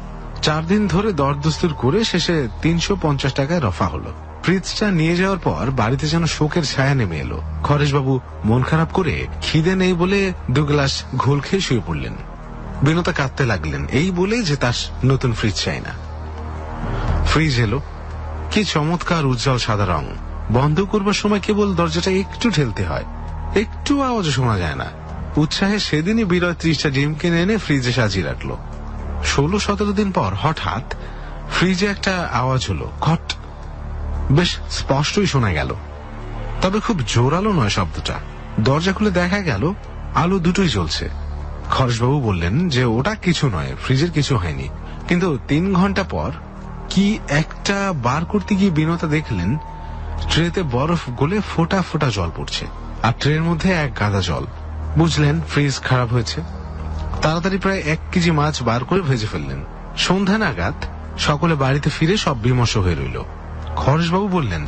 4 দিন ধরে দরদস্তুর করে শেষে 350 টাকায় রফা হলো। ফ্রিজটা নিয়ে যাওয়ার পর বাড়িতে যেন শোকের ছায়া নেমে এলো। খরেশবাবু মন খারাপ করে খিদে নেই বলে 2 গ্লাস ঘোল খেয়ে শুয়ে পড়লেন। বিনতা কাঁদতে লাগলেন, এই বলে যে তার নতুন ফ্রিজ চাই না। ফ্রিজ এলো, কি চমৎকার উজ্জ্বল সাদা রং। বন্ধ করবার সময় কেবল দরজাটা একটু ঠেলতে হয়, একটু আওয়াজ শোনা যায় না। উৎসাহে সেদিনই বিরয় 30টা ডিম কিনে এনে ফ্রিজে সাজিয়ে রাখলো। 16-17 দিন পর হঠাৎ ফ্রিজে একটা আওয়াজ হলো, খট। বেশ স্পষ্টই শোনা গেল, তবে খুব জোরালো নয় শব্দটা। দরজা খুলে দেখা গেল আলো দুটোই জ্বলছে। খরচবাবু বললেন যে ওটা কিছু নয়, ফ্রিজের কিছু হয়নি। কিন্তু 3 ঘন্টা পর কি একটা বার করতে গিয়ে বিনতা দেখলেন ট্রেতে বরফ গলে ফোঁটা ফোঁটা জল পড়ছে, আর ট্রের মধ্যে 1 গাদা জল। বুঝলেন ফ্রিজ খারাপ হয়েছে। তাড়াতাড়ি প্রায় 1 কেজি মাছ বার করে ভেজে ফেললেন। সন্ধ্যা নাগাদ সকলে বাড়িতে ফিরে সব বিমর্ষ হয়ে রইল। খরেশবাবু বললেন,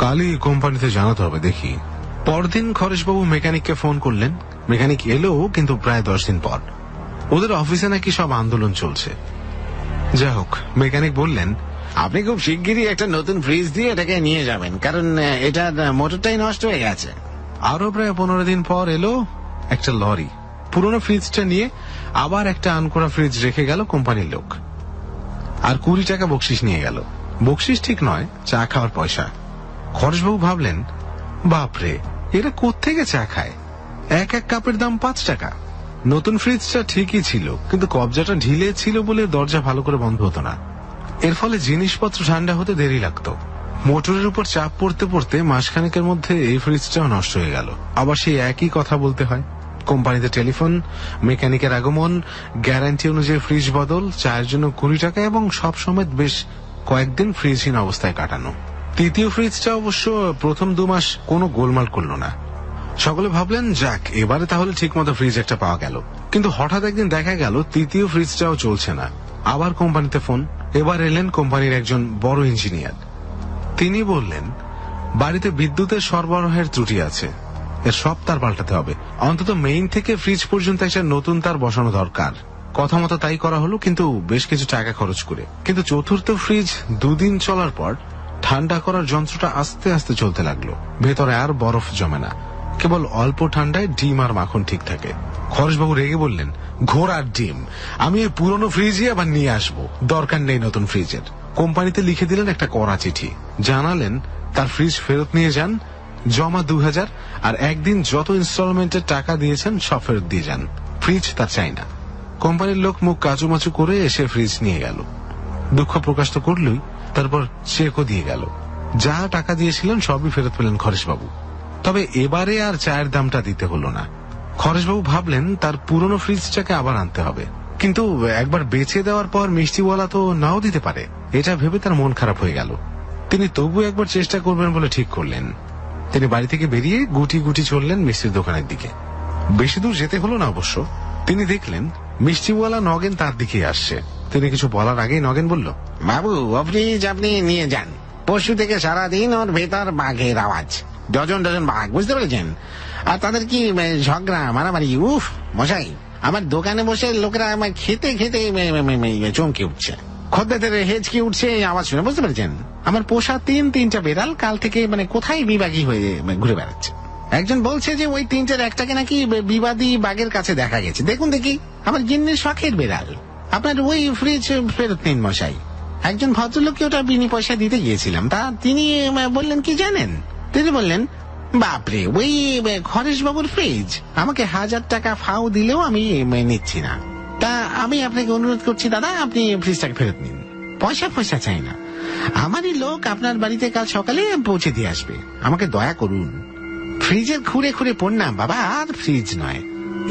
কালই কোম্পানিতে জানাতে হবে দেখি। পরদিন খরেশবাবু মেকানিককে ফোন করলেন। মেকানিক এলো, কিন্তু প্রায় 10 দিন পর। ওদের অফিসে নাকি সব আন্দোলন চলছে। যাই হোক, মেকানিক বললেন, আপনি খুব শিগগিরই একটা নতুন ফ্রিজ দিয়ে এটাকে নিয়ে যাবেন, কারণ এটার মোটরটাই নষ্ট হয়ে গেছে। আরো প্রায় 15 দিন পর এলো একটা লরি। পুরনো ফ্রিজটা নিয়ে আবার একটা আনকোরা ফ্রিজ রেখে গেল কোম্পানির লোক, আর 20 টাকা বকশিস নিয়ে গেল। বকশিস ঠিক নয়, চা খাওয়ার পয়সা। খরচবাবু ভাবলেন, বাপরে, এরা কোত্থেকে চা খায়? 1 কাপের দাম 5 টাকা। নতুন ফ্রিজটা ঠিকই ছিল, কিন্তু কবজাটা ঢিলে ছিল বলে দরজা ভালো করে বন্ধ হতো না। এর ফলে জিনিসপত্র ঠান্ডা হতে দেরি লাগতো। মোটরের উপর চাপ পড়তে পড়তে মাসখানেকের মধ্যে এই ফ্রিজটাও নষ্ট হয়ে গেল। আবার সেই একই কথা বলতে হয়, কোম্পানিতে টেলিফোন, মেকানিকের আগমন, গ্যারান্টি অনুযায়ী ফ্রিজ বদল, চায়ের জন্য 20 টাকা এবং সব সময় বেশ কয়েকদিন ফ্রিজহীন অবস্থায় কাটানো। তৃতীয় ফ্রিজটা অবশ্য প্রথম 2 মাস কোনো গোলমাল করল না। সকলে ভাবলেন যাক এবারে তাহলে ঠিকমতো ফ্রিজ একটা পাওয়া গেল। কিন্তু হঠাৎ একদিন দেখা গেল তৃতীয় ফ্রিজটাও চলছে না। আবার কোম্পানিতে ফোন। এবার এলেন কোম্পানির একজন বড় ইঞ্জিনিয়ার। তিনি বললেন বাড়িতে বিদ্যুতের সরবরাহের ত্রুটি আছে, এর সব তার পাল্টাতে হবে। অন্তত মেইন থেকে ফ্রিজ পর্যন্ত একটা নতুন তার বসানো দরকার। কথা মতো তাই করা হলো, কিন্তু বেশ কিছু টাকা খরচ করে। কিন্তু চতুর্থ ফ্রিজ 2 দিন চলার পর ঠান্ডা করার যন্ত্রটা আস্তে আস্তে চলতে লাগলো। ভেতরে আর বরফ জমে না, কেবল অল্প ঠান্ডায় ডিম আর মাখন ঠিক থাকে। খরচবাবু রেগে বললেন, ঘোড়ার ডিম, আমি এই পুরনো ফ্রিজই আবার নিয়ে আসবো, দরকার নেই নতুন ফ্রিজের। কোম্পানিতে লিখে দিলেন একটা কড়া চিঠি, জানালেন তার ফ্রিজ ফেরত নিয়ে যান, জমা 2000, আর একদিন যত ইনস্টলমেন্টের টাকা দিয়েছেন সব ফেরত দিয়ে যান, ফ্রিজ তার চাই না। কোম্পানির লোক মুখ কাচুমাচু করে এসে ফ্রিজ নিয়ে গেল। দুঃখ প্রকাশ তো করলই, তারপর চেকও দিয়ে গেল। যা টাকা দিয়েছিলেন সবই ফেরত পেলেন খরচবাবু। তবে এবারে আর চায়ের দামটা দিতে হলো না। খরচবাবু ভাবলেন তার পুরনো ফ্রিজটাকে আবার আনতে হবে, কিন্তু একবার বেচে দেওয়ার পর মিষ্টিওয়ালা তো নাও দিতে পারে। এটা ভেবে তার মন খারাপ হয়ে গেল। তিনি তবু একবার চেষ্টা করবেন বলে ঠিক করলেন। তিনি বাড়ি থেকে বেরিয়ে গুটি গুটি চললেন মিষ্টির দোকানের দিকে। বেশি দূর যেতে হলো না অবশ্য। তিনি দেখলেন মিষ্টিওয়ালা নগেন তার দিকে আসছে। তিনি কিছু বলার আগেই নগেন বলল, বাবু ও ফ্রিজ আপনি নিয়ে যান। পরশু থেকে সারাদিন ওর ভেতর বাঘের আওয়াজ, ডজন ডজন বাঘ, বুঝতে পেরেছেন? আর তাদের কি ঝগড়া মারামারি, উফ মশাই, আমার দোকানে বসে লোকেরা আমার খেতে খেতে চমকে উঠছে। খদ্দেদের হেঁচকি উঠছে আওয়াজ শুনে, বুঝতে পেরেছেন? আমার পোষা 3টা বেড়াল কাল থেকে কোথায় বিবাগী হয়ে ঘুরে বেড়াচ্ছে। একজন বলছে যে ওই 3টার একটাকে নাকি বিবাদী বাঘের কাছে দেখা গেছে। দেখুন দেখি, আমার গিন্নির শখের বেড়াল। আপনার ওই ফ্রিজ ফেরত নিন মশাই। একজন ভদ্রলোককে ওটা বিনি পয়সা দিতে গিয়েছিলাম, তা তিনি বললেন কি জানেন? তিনি বললেন, বাপরে, ওই খরেশবাবুর ফ্রিজ, আমাকে 1000 টাকা ফাও দিলেও আমি নিচ্ছি না। তা আমি আপনাকে অনুরোধ করছি দাদা, আপনি ফ্রিজটাকে ফেরত নিন। পয়সা চাই না, আমারই লোক আপনার বাড়িতে কাল সকালে পৌঁছে দিয়ে আসবে। আমাকে দয়া করুন। ফ্রিজের খুঁড়ে খুঁড়ে পড়লাম বাবা, আর ফ্রিজ নয়।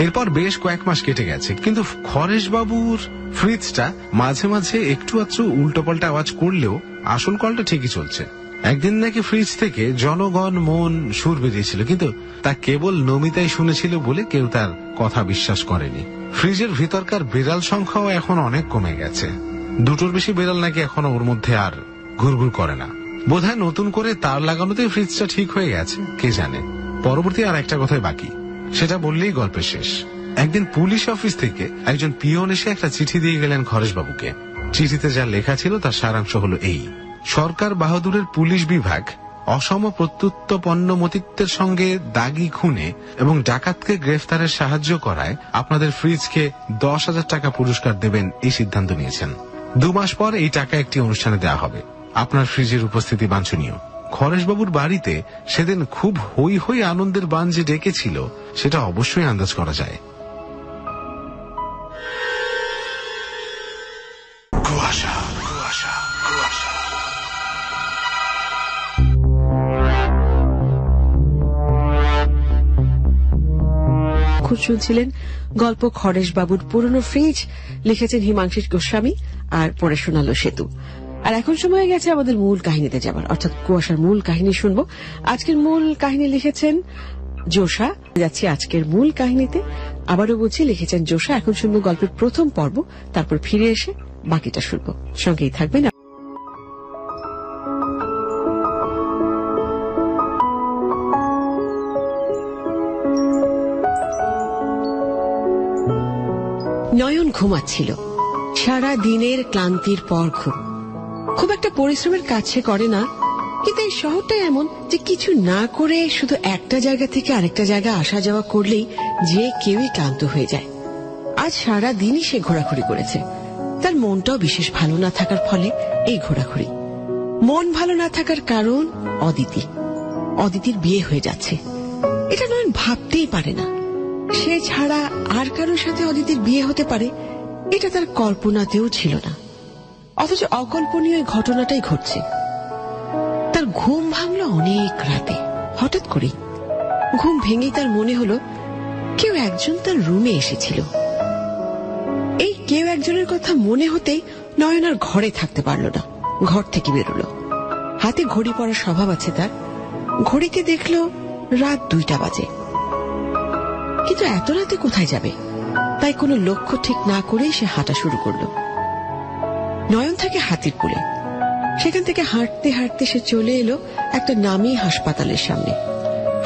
এরপর বেশ কয়েক মাস কেটে গেছে, কিন্তু খরেশবাবুর ফ্রিজটা মাঝে মাঝে একটু আধটু উল্টোপাল্টা আওয়াজ করলেও আসল কলটা ঠিকই চলছে। একদিন নাকি ফ্রিজ থেকে জনগণ মন সুর বেরিয়েছিল, কিন্তু তা কেবল নমিতাই শুনেছিল বলে কেউ তার কথা বিশ্বাস করেনি। ফ্রিজের ভিতরকার বিড়াল সংখ্যাও এখন অনেক কমে গেছে। 2টোর বেশি বিড়াল নাকি এখনো ওর মধ্যে আর ঘুরঘুর করে না। বোধহয় নতুন করে তার লাগানোতেই ফ্রিজটা ঠিক হয়ে গেছে, কে জানে। পরবর্তী আর একটা কথাই বাকি, সেটা বললেই গল্পের শেষ। একদিন পুলিশ অফিস থেকে একজন পিয়ন এসে একটা চিঠি দিয়ে গেলেন খরেশবাবুকে। চিঠিতে যা লেখা ছিল তার সারাংশ হলো এই: সরকার বাহাদুরের পুলিশ বিভাগ অসম প্রত্যুত্পন্নমতিত্বের সঙ্গে দাগি খুনে এবং ডাকাতকে গ্রেফতারের সাহায্য করায় আপনাদের ফ্রিজকে 10,000 টাকা পুরস্কার দেবেন এই সিদ্ধান্ত নিয়েছেন। 2 মাস পর এই টাকা একটি অনুষ্ঠানে দেওয়া হবে। আপনার ফ্রিজের উপস্থিতি বাঞ্ছনীয়। খরেশবাবুর বাড়িতে সেদিন খুব হই হই আনন্দের বান যে ডেকেছিল সেটা অবশ্যই আন্দাজ করা যায়। শুনছিলেন গল্প খরেশবাবুর পুরনো ফ্রিজ, লিখেছেন হিমাংশী গোস্বামী, আর পড়ে শোনালো সেতু। আর এখন সময় গেছে আমাদের মূল কাহিনীতে যাবার, অর্থাৎ কুয়াশার মূল কাহিনী শুনবো। আজকের মূল কাহিনী লিখেছেন জোসা। যাচ্ছি আজকের মূল কাহিনীতে, আবারও বলছি লিখেছেন জোসা। এখন শুনবো গল্পের প্রথম পর্ব, তারপর ফিরে এসে বাকিটা শুনবো। সঙ্গেই থাকবেন। নয়ন ঘুমাচ্ছিল। সারা দিনের ক্লান্তির পর খুব একটা পরিশ্রমের কাজ সে করে না, কিন্তু এই শহরটা এমন যে কিছু না করে শুধু একটা জায়গা থেকে আরেকটা জায়গা আসা যাওয়া করলেই যে কেউই ক্লান্ত হয়ে যায়। আজ সারা দিনই সে ঘোরাঘুরি করেছে। তার মনটাও বিশেষ ভালো না থাকার ফলে এই ঘোরাঘুরি। মন ভালো না থাকার কারণ অদিতির বিয়ে হয়ে যাচ্ছে। এটা নয়ন ভাবতেই পারে না। সে ছাড়া আর কারোর সাথে অদিতির বিয়ে হতে পারে এটা তার কল্পনাতেও ছিল না। অথচ অকল্পনীয় ঘটনাটাই ঘটছে। তার ঘুম ভাঙল অনেক রাতে। হঠাৎ করে ঘুম ভেঙেই তার মনে হলো কেউ একজন তার রুমে এসেছিল। এই কেউ একজনের কথা মনে হতেই নয়ন আর ঘরে থাকতে পারল না, ঘর থেকে বেরোলো। হাতে ঘড়ি পরার স্বভাব আছে তার। ঘড়িতে দেখলো রাত 2টা বাজে। কিন্তু এত রাতে কোথায় যাবে, তাই কোনো লক্ষ্য ঠিক না করেই সে হাঁটা শুরু করলো। নয়ন থাকে হাতিরপুলে। সেখান থেকে হাঁটতে হাঁটতে সে চলে এলো একটা নামী হাসপাতালের সামনে।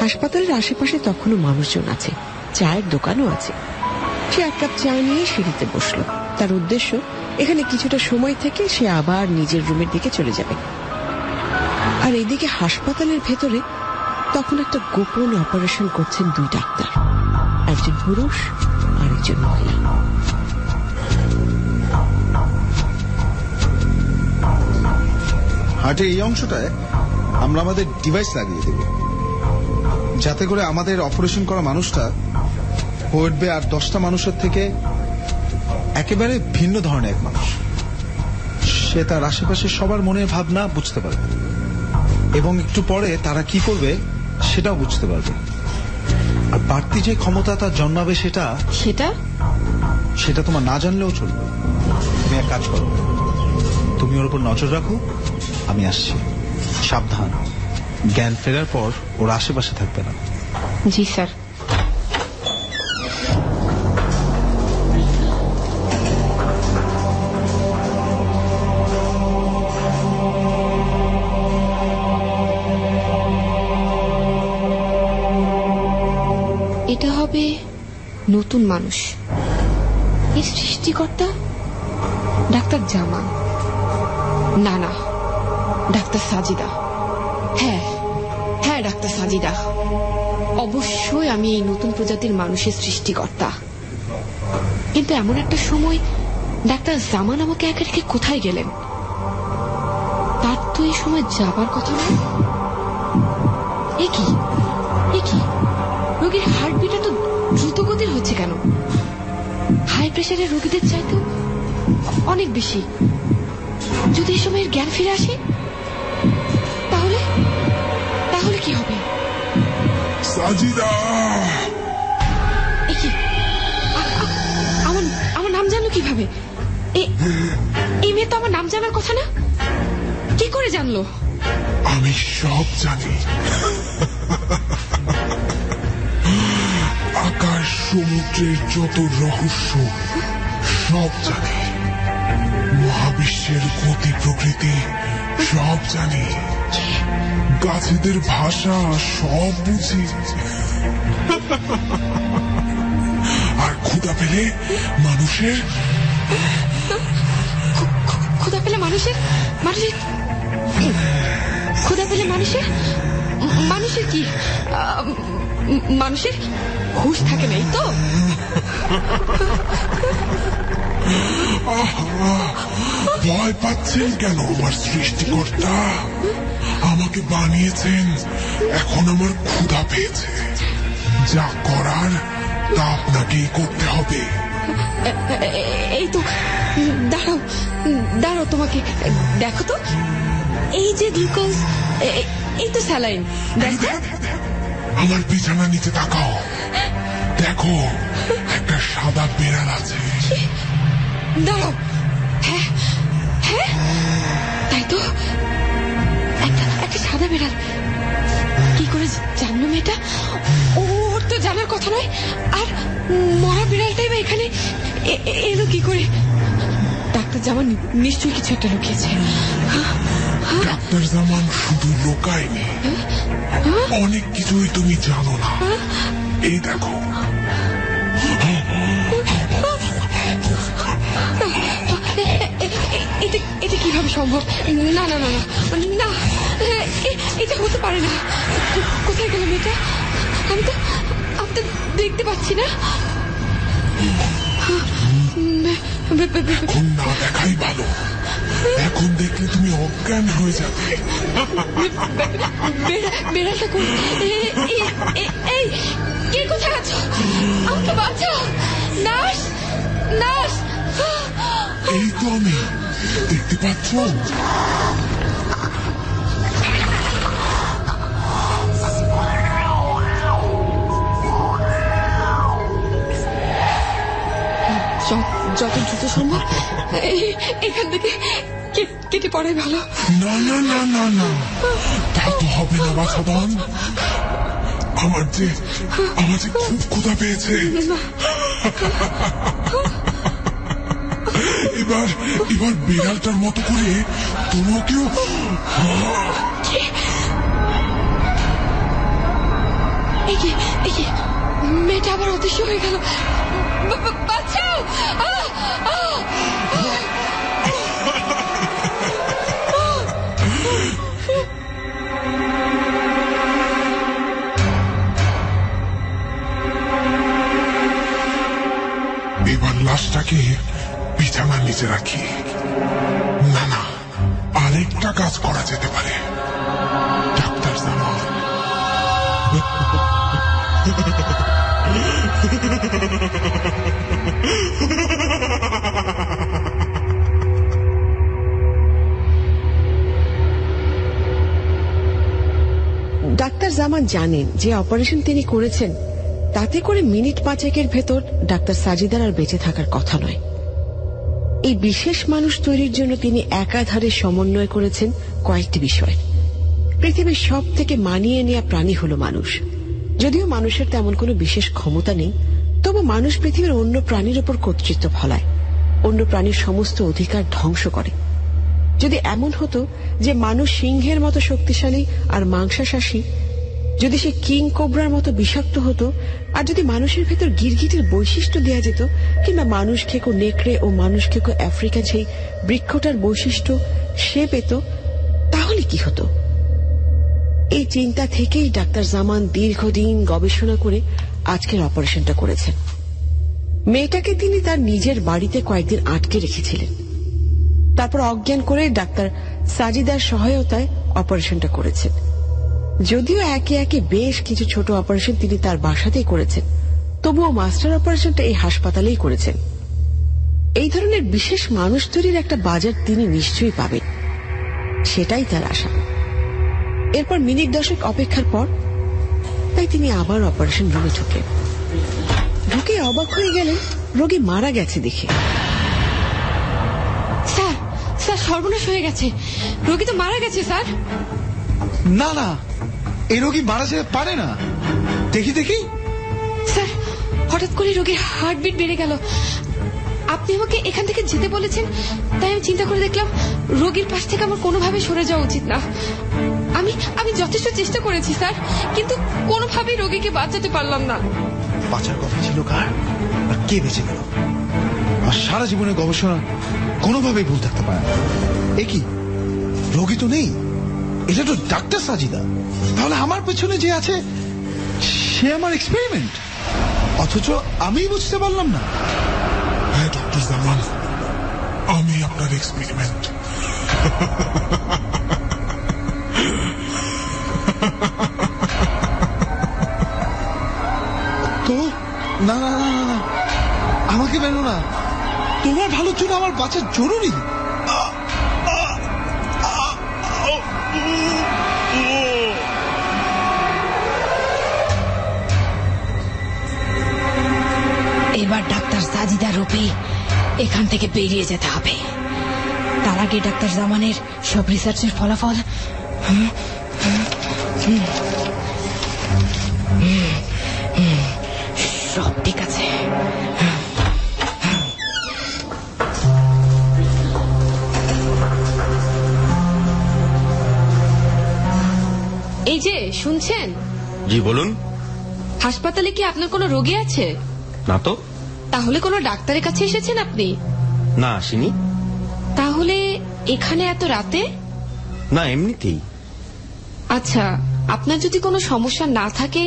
হাসপাতালের আশেপাশে তখনও মানুষজন আছে, চায়ের দোকানও আছে। সে 1 কাপ চা নিয়ে সিঁড়িতে বসলো। তার উদ্দেশ্য এখানে কিছুটা সময় থেকে সে আবার নিজের রুমের দিকে চলে যাবে। আর এদিকে হাসপাতালের ভেতরে তখন একটা গোপন অপারেশন করছেন 2 ডাক্তার, একজন পুরুষ আর একজন মহিলা। হার্টের এই অংশটায় আমরা আমাদের ডিভাইস লাগিয়ে দেব, যাতে করে আমাদের অপারেশন করা মানুষটা হয়ে উঠবে আর 10টা মানুষের থেকে একেবারে ভিন্ন ধরনের এক মানুষ। সে তার আশেপাশে সবার মনের ভাবনা বুঝতে পারবে এবং একটু পরে তারা কি করবে সেটাও বুঝতে পারবে। আর বাড়তি যে ক্ষমতা তার জন্মাবে সেটা তোমার না জানলেও চলবে। তুমি এক কাজ করো, তুমি ওর উপর নজর রাখো, আমি আসছি। সাবধান, জ্ঞান ফেরার পর ওর আশেপাশে থাকবে না। জি স্যার। এটা হবে নতুন মানুষ। এই সৃষ্টিকর্তা ডাক্তার জামান, না না ডাক্তার সাজিদা। হ্যাঁ হ্যাঁ ডাক্তার সাজিদা, অবশ্যই আমি এই নতুন প্রজাতির মানুষের সৃষ্টিকর্তা। কিন্তু এমন একটা সময় ডাক্তার জামান আমাকে একা রেখে কোথায় গেলেন? তার তো এই সময় যাবার কথা নয়। এ কি রোগীর হার্টবিট এত দ্রুতগতির হচ্ছে কেন? হাই প্রেশারের রোগীদের চাইতেও অনেক বেশি। যদি এই সময়ের জ্ঞান ফিরে আসে তাহলে কি হবে? সাজিদা, আমার নাম জানলো কিভাবে? এই মেয়ে তো আমার নাম জানার কথা না, কি করে জানলো? আমি সব জানি। আকাশ সমুদ্রের যত রহস্য সব জানি, মহাবিশ্বের গতি প্রকৃতি সব জানি, গাছেদের ভাষা সব বুঝি। আর ক্ষুধা পেলে মানুষের কি মানুষের হুঁশ থাকে না, এই তো? ভয় পাচ্ছেন কেন? আমার সৃষ্টিকর্তা আমাকে বানিয়েছেন, এখন আমার ক্ষুধা পেয়েছে। যা করার তা আপনাকেই করতে হবে। এই তো, দাঁড়াও তোমাকে দেখো তো, এই যে গ্লুকোজ, এই তো স্যালাইন। আমার বিছানা নিচে তাকাও, দেখো একটা সাদা বেড়াল আছে। দাঁড়াও, হ্যাঁ তাই তো, একটা সাদা বেড়াল। কি করে জানলো মেয়েটা? ওর তো জানার কথা নয়। আর মরা বিড়ালটাই বা এখানে এলো কি করে? ডাক্তার জামান নিশ্চয়ই কিছু একটা লুকিয়েছে। ডাক্তার জামান শুধু লোকায়নি, অনেক কিছুই তুমি জানো না। এই দেখো, এটা কিভাবে সম্ভব? না না না না, এটা হতে পারে না। কোথায় গেল মেয়েটা? আমি তো দেখতে পাচ্ছি না। এখন না দেখাই ভালো, এখন দেখলে তুমি অজ্ঞান হয়ে যাবে। বেড়ালটা কোন? এই কে কোথায় আছো? আমাকে বাঁচাও, নার্স। এই তো আমি, দেখতে পাচ্ছ? যত দ্রুত সম্ভব এখান থেকে কেটে পড়াই ভালো। না না না না না, তাই তো হবে না বাছাধন। আমার যে খুব ক্ষুধা পেয়েছে। এবার বিড়ালটার মতো করে তোমাকেও। মেয়েটা আবার অদৃশ্য হয়ে গেল। বাঁচাও! এবার লাশটাকে বিছানার নিচে রাখি। না না, আরেকটা কাজ করা যেতে পারে। ডাক্তার জামান, ডাক্তার জামান জানেন যে অপারেশন তিনি করেছেন তাতে করে মিনিট 5 ভেতর ডাক্তার সাজিদার আর বেঁচে থাকার কথা নয়। এই বিশেষ মানুষ তৈরির জন্য তিনি একাধারে সমন্বয় করেছেন কয়েকটি বিষয়। পৃথিবীর সব থেকে মানিয়ে নেওয়া প্রাণী হল মানুষ। যদিও মানুষের তেমন কোনো বিশেষ ক্ষমতা নেই, তবু মানুষ পৃথিবীর অন্য প্রাণীর উপর কর্তৃত্ব ফলায়, অন্য প্রাণীর সমস্ত অধিকার ধ্বংস করে। যদি এমন হতো যে মানুষ সিংহের মতো শক্তিশালী আর মাংসাশাসী, যদি সে কিং কোবরার মতো বিষাক্ত হতো, আর যদি মানুষের ভেতর গিরগিটির বৈশিষ্ট্য দেওয়া যেত, কিংবা মানুষ খেকো নেকড়ে ও মানুষ খেকো আফ্রিকান সেই বৃক্ষটার বৈশিষ্ট্য সে পেত, তাহলে কি হতো? এই চিন্তা থেকেই ডাক্তার জামান দীর্ঘদিন গবেষণা করে আজকের অপারেশনটা করেছেন। মেয়েটাকে তিনি তার নিজের বাড়িতে কয়েকদিন আটকে রেখেছিলেন। তারপর অজ্ঞান করে ডাক্তার সাজিদার সহায়তায় অপারেশনটা করেছেন। যদিও একে একে বেশ কিছু ছোট অপারেশন তিনি তার বাসাতেই করেছেন, তবুও মাস্টার অপারেশনটা এই হাসপাতালেই করেছেন। এই ধরনের বিশেষ মানুষ তৈরির একটা বাজার তিনি নিশ্চয়ই পাবেন, সেটাই তার আশা। এরপর মিনিট 10 অপেক্ষার পর তাই তিনি আবার অপারেশন রুমে ঢুকলেন। ঢুকে অবাক হয়ে গেলেন রোগী মারা গেছে দেখে। স্যার, সর্বনাশ হয়ে গেছে, রোগী তো মারা গেছে স্যার। না না, এই রোগী মারা যেতে পারে না। দেখি স্যার, হঠাৎ করে রোগীর হার্টবিট বেড়ে গেল। আপনি আমাকে এখান থেকে যেতে বলেছেন, তাই আমি চিন্তা করে দেখলাম রোগীর পাশ থেকে আমার কোনোভাবে সরে যাওয়া উচিত না। আমি যথেষ্ট চেষ্টা করেছি স্যার, কিন্তু কোনোভাবেই রোগীকে বাঁচাতে পারলাম না। বাঁচার কথা ছিল কার, আর কে বেঁচে গেল? আর সারা জীবনের গবেষণা কোনোভাবেই ভুল থাকতে পারে না। এ কি, রোগী তো নেই, এটা তো ডাক্তার সাজিদা। তাহলে আমার পেছনে যে আছে সে আমার এক্সপেরিমেন্ট, অথচ আমি বুঝতে পারলাম না। হ্যাঁ ডক্টর জামান, আমি আপনার এক্সপেরিমেন্ট। তো না না না না, আমাকে বেরো না, তোমার ভালোর জন্য আমার বাঁচা জরুরি। এবার ডাক্তার সাজিদা রূপে এখান থেকে বেরিয়ে যেতে হবে। তার আগে ডাক্তার জামানের সব রিসার্চের ফলাফল সব ঠিক আছে। এই যে শুনছেন? জি বলুন। হাসপাতালে কি আপনার কোনো রোগী আছে? না তো। তাহলে কোনো ডাক্তারের কাছে এসেছেন আপনি? না, আসিনি। তাহলে এখানে এত রাতে? না, এমনিতেই। আচ্ছা, আপনার যদি কোনো সমস্যা না থাকে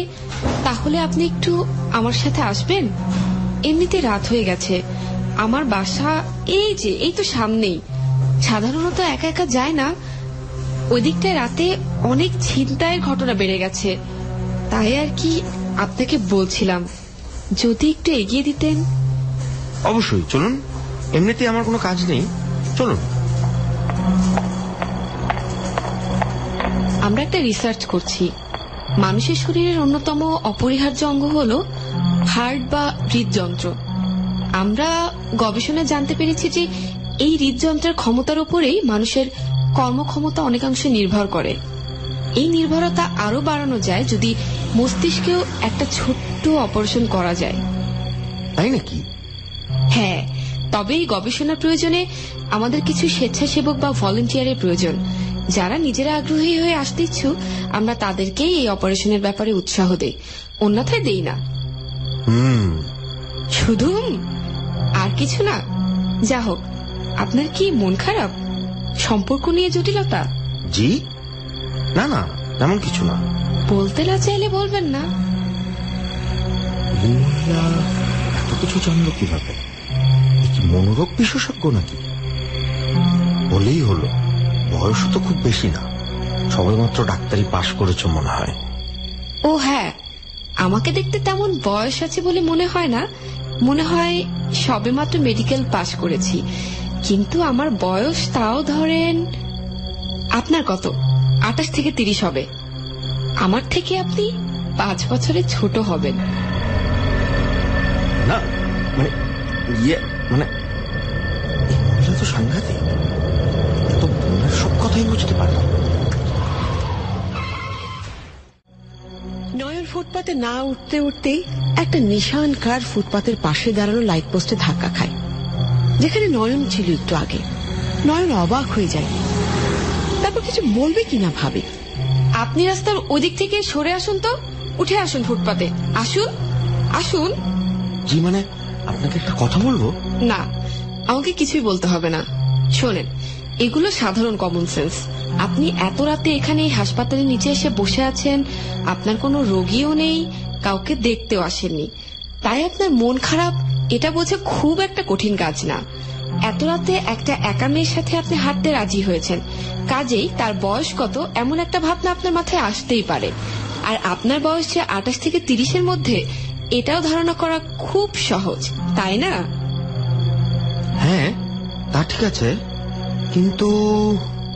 তাহলে আপনি একটু আমার সাথে আসবেন। এমনিতে রাত হয়ে গেছে, আমার বাসা এই তো সামনেই। সাধারণত একা একা যায় না, ওই দিকটায় রাতে অনেক ছিনতাইয়ের ঘটনা বেড়ে গেছে, তাই আর কি আপনাকে বলছিলাম যদি একটু এগিয়ে দিতেন। অবশ্যই, চলুন। এমনিতে আমার কোনো কাজ নেই, চলুন। আমরা একটা রিসার্চ করছি। মানুষের শরীরের অন্যতম অপরিহার্য অঙ্গ হল হার্ট বা হৃদযন্ত্র। আমরা গবেষণায় জানতে পেরেছি যে এই হৃদযন্ত্রের ক্ষমতার উপরেই মানুষের কর্মক্ষমতা অনেকাংশে নির্ভর করে। এই নির্ভরতা আরো বাড়ানো যায় যদি মস্তিষ্কেও একটা ছোট্ট অপারেশন করা যায়। তাই নাকি? হ্যাঁ, তবে এই গবেষণার প্রয়োজনে আমাদের কিছু স্বেচ্ছাসেবক বা ভলেন্টিয়ারের প্রয়োজন। যারা নিজেরা আগ্রহী হয়ে আসতে ইচ্ছুক আমরা তাদেরকেই এই অপারেশনের ব্যাপারে উৎসাহ দেই, অন্যথায় দেই না। শুধু আর কিছু না। যা হোক, আপনার কি মন খারাপ? সম্পর্ক নিয়ে জটিলতা? জি না না, তেমন কিছু না। বলতে না চাইলে বলবেন না। মহিলা এত কিছু জানলো কিভাবে? কি মনোরোগ বিশেষজ্ঞ নাকি? বলেই হলো, বয়স তো খুব বেশি না, সবেমাত্র ডাক্তারি পাশ করেছে মনে হয়। ও হ্যাঁ, আমাকে দেখতে তেমন বয়স আছে বলে মনে হয় না। মনে হয় সবেমাত্র মেডিকেল পাশ করেছি, কিন্তু আমার বয়স তাও ধরেন আপনার কত 28 থেকে 30 হবে। আমার থেকে আপনি 5 বছরের ছোট হবেন। না মানে মানে এই মহিলা তো সাংঘাতিক, এত বোনের সব কথাই বুঝতে পারলাম। নয়ন ফুটপাতে না উঠতে উঠতেই একটা নিশান কার ফুটপাতের পাশে দাঁড়ানো লাইট পোস্টে ধাক্কা খায়, যেখানে নয়ন ছিল একটু আগে। নয়ন অবাক হয়ে যায়, তারপর কিছু বলবে কিনা ভাবে। আপনি রাস্তার ওদিক থেকে সরে আসুন তো, উঠে আসুন ফুটপাতে। আসুন আসুন। জি মানে আপনাকে একটা কথা বলবো? না, আমাকে কিছুই বলতে হবে না। শোনেন, এগুলো সাধারণ কমন সেন্স। আপনি এত রাতে এখানে এই হাসপাতালের নিচে এসে বসে আছেন, আপনার কোনো রোগীও নেই, কাউকে দেখতেও আসেননি, তাই আপনার মন খারাপ এটা বোঝা খুব একটা কঠিন কাজ না। এত রাতে একটা একা মেয়ের সাথে আপনি হাঁটতে রাজি হয়েছেন, কাজেই তার বয়স কত এমন একটা ভাবনা আপনার মাথায় আসতেই পারে। আর আপনার বয়স যে 28 থেকে 30-এর মধ্যে, এটাও ধারণা করা খুব সহজ, তাই না? হ্যাঁ তা ঠিক আছে, কিন্তু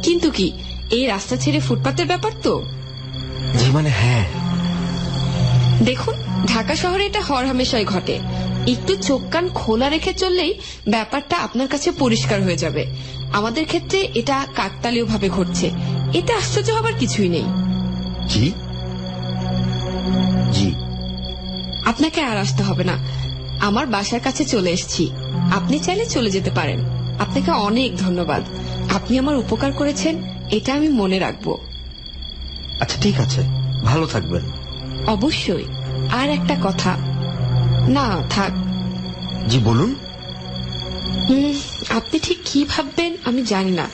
কিন্তু কি? এই রাস্তা ছেড়ে ফুটপাতের ব্যাপার তো। জি মানে হ্যাঁ। দেখুন, ঢাকা শহরে এটা হরহামেশাই ঘটে। একটু চোখ কান খোলা রেখে চললেই ব্যাপারটা আপনার কাছে পরিষ্কার হয়ে যাবে। আমাদের ক্ষেত্রে এটা কাকতালীয় ভাবে ঘটছে, এতে আশ্চর্য হবার কিছুই নেই। জি জি, আপনাকে আর আসতে হবে না, আমার বাসার কাছে চলে এসেছি। আপনি চাইলে চলে যেতে পারেন। আপনাকে অনেক ধন্যবাদ, আপনি আমার উপকার করেছেন, এটা আমি মনে রাখবো। আচ্ছা ঠিক আছে, ভালো থাকবেন। অবশ্যই। আর একটা কথা। না থাক। জি বলুন। আপনি ঠিক কি ভাববেন আমি জানি না,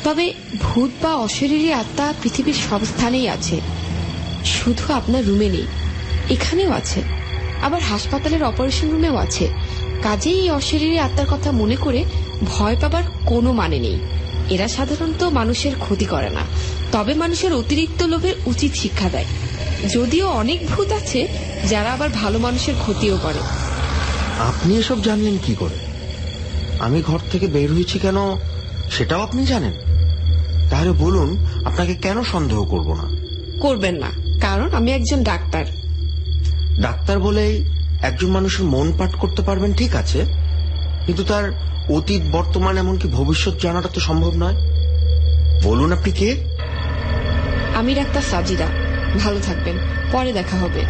তবে ভূত বা অশরীরী আত্মা পৃথিবীর সব স্থানেই আছে, শুধু আপনার রুমে নেই, এখানেও আছে, আবার হাসপাতালের অপারেশন রুমেও আছে। কাজেই এই অশরীরী আত্মার কথা মনে করে ভয় পাবার কোনো মানে নেই। এরা সাধারণত মানুষের ক্ষতি করে না, তবে মানুষের অতিরিক্ত লোভের উচিত শিক্ষা দেয়। যদিও অনেক ভূত আছে যারা আবার ভালো মানুষের ক্ষতিও করে। আপনি এসব জানলেন কি করে? আমি ঘর থেকে বের হয়েছি কেন সেটাও আপনি জানেন? তাহলে বলুন, আপনাকে কেন সন্দেহ করব না? করবেন না, কারণ আমি একজন ডাক্তার। ডাক্তার বলেই একজন মানুষের মন পাঠ করতে পারবেন ঠিক আছে, কিন্তু তার অতীত, বর্তমান, এমনকি ভবিষ্যৎ জানাটা তো সম্ভব নয়। বলুন আপনি কে? আমি ডাক্তার সাজিদা। ভালো থাকবেন, পরে দেখা হবে।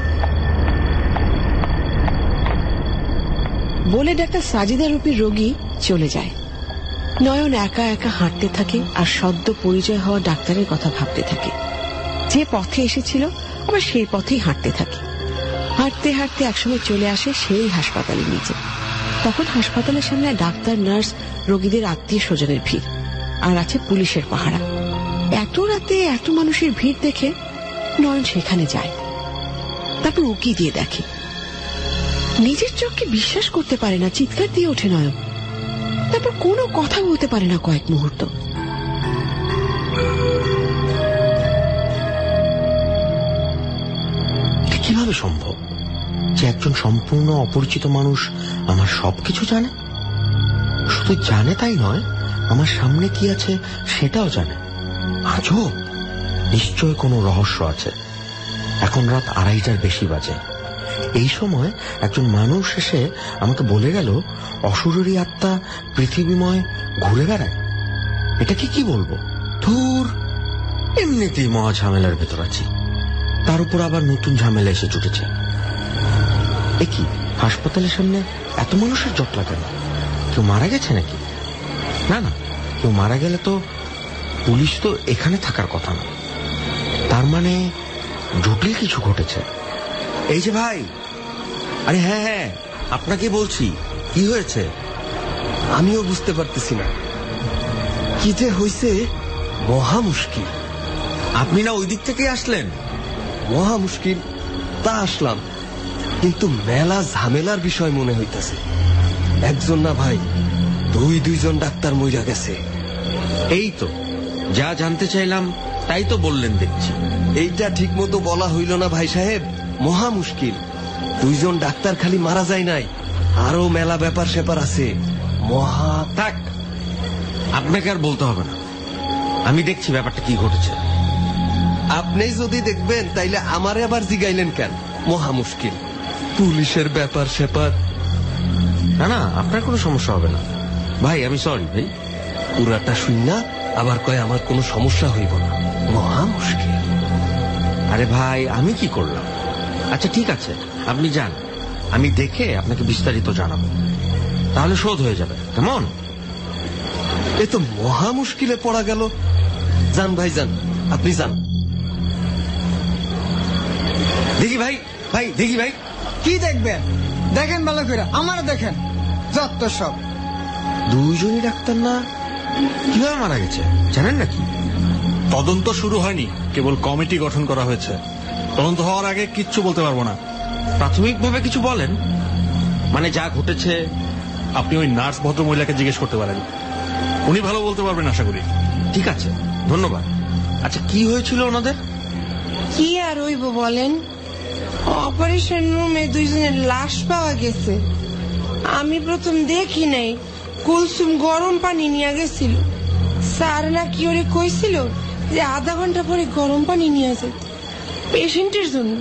বলে ডাক্তার সাজিদা রূপী রোগী চলে যায়। নয়ন একা একা হাঁটতে থাকে আর সদ্য পরিচয় হওয়া ডাক্তারের কথা ভাবতে থাকে। যে পথে এসেছিল আবার সেই পথেই হাঁটতে থাকে। হাঁটতে হাঁটতে একসময় চলে আসে সেই হাসপাতালের নিচে। তখন হাসপাতালের সামনে ডাক্তার, নার্স, রোগীদের আত্মীয় স্বজনের ভিড়, আর আছে পুলিশের পাহারা। এত রাতে এত মানুষের ভিড় দেখে নয়ন সেখানে যায়। তারপর উকি দিয়ে দেখে, নিজের চোখকে বিশ্বাস করতে পারে না, চিৎকার দিয়ে ওঠে নয়ন। তারপর কোনো কথা বলতে পারে না কয়েক মুহূর্ত। কিভাবে সম্ভব যে একজন সম্পূর্ণ অপরিচিত মানুষ আমার সবকিছু জানে? শুধু জানে তাই নয়, আমার সামনে কি আছে সেটাও জানে। আজব, নিশ্চয় কোনো রহস্য আছে। এখন রাত 2:30টার বেশি বাজে। এই সময় একজন মানুষ এসে আমাকে বলে গেল অসুরেরই আত্মা পৃথিবীময় ঘুরে বেড়ায়। এটাকে কি বলবো? ধুর, এমনিতেই মহা ঝামেলার ভেতর আছি, তার উপর আবার নতুন ঝামেলা এসে জুটেছে। এ কি, হাসপাতালের সামনে এত মানুষের জটলা কেন? কেউ মারা গেছে নাকি? না না, কেউ মারা গেলে তো পুলিশ তো এখানে থাকার কথা না। তার মানে জটিল কিছু ঘটেছে। এই যে ভাই, আরে হ্যাঁ হ্যাঁ, আপনাকে বলছি, কি হয়েছে? আমিও বুঝতে পারতেছি না কি যে হয়েছে। মহা মুশকিল। আপনি না ওই দিক থেকে আসলেন? মহা মুশকিল তা আসলাম, কিন্তু মেলা ঝামেলার বিষয় মনে হইতাছে। একজন না ভাই, দুইজন ডাক্তার মইরা গেছে। এই তো যা জানতে চাইলাম তাই তো বললেন দেখছি। এইটা ঠিক মতো বলা হইল না ভাই সাহেব। মহা মুশকিল। 2 জন ডাক্তার খালি মারা যায় নাই, আরো মেলা ব্যাপার স্যাপার আছে। মহা থাক, আপনাকে আর বলতে হবে না, আমি দেখছি ব্যাপারটা কি ঘটেছে। আপনি যদি দেখবেন তাইলে আমারে আবার জিগাইলেন কেন? মহা মুশকিল, পুলিশের ব্যাপার স্যাপার। না না, আপনার কোনো সমস্যা হবে না ভাই, আমি সরি ভাই। পুরাটা শুন না আবার কয় আমার কোনো সমস্যা হইব না। মহা মুশকিল। আরে ভাই, আমি কি করলাম? আচ্ছা ঠিক আছে, আপনি যান, আমি দেখে আপনাকে বিস্তারিত জানাবো, তাহলে শোধ হয়ে যাবে। কেমন? এ তো মহা মুশকিলে পড়া গেল। যান ভাই যান, আপনি যান। দেখি ভাই, ভাই দেখি ভাই। কি দেখবেন? দেখেন ভালো করে, আমার দেখেন। যত সব 2 জনই ডাক্তার না, কিভাবে মারা গেছে জানেন নাকি? তদন্ত শুরু হয়নি, কেবল কমিটি গঠন করা হয়েছে। তদন্ত হওয়ার আগে কিচ্ছু বলতে পারবো না। প্রাথমিকভাবে কিছু বলেন, মানে যা ঘটেছে। আপনি ওই নার্স ভদ্র মহিলাকে জিজ্ঞেস করতে পারেন, উনি ভালো বলতে পারবেন আশা করি। ঠিক আছে, ধন্যবাদ। আচ্ছা কি হয়েছিল ওনাদের? কি আর হইব বলেন, অপারেশন রুমে 2 জনের লাশ পাওয়া গেছে। আমি প্রথম দেখি নাই, কুলসুম গরম পানি নিয়ে গেছিল। স্যার নাকি ওরে কইছিল যে আধা ঘন্টা পরে গরম পানি নিয়ে যেত পেশেন্টের জন্য।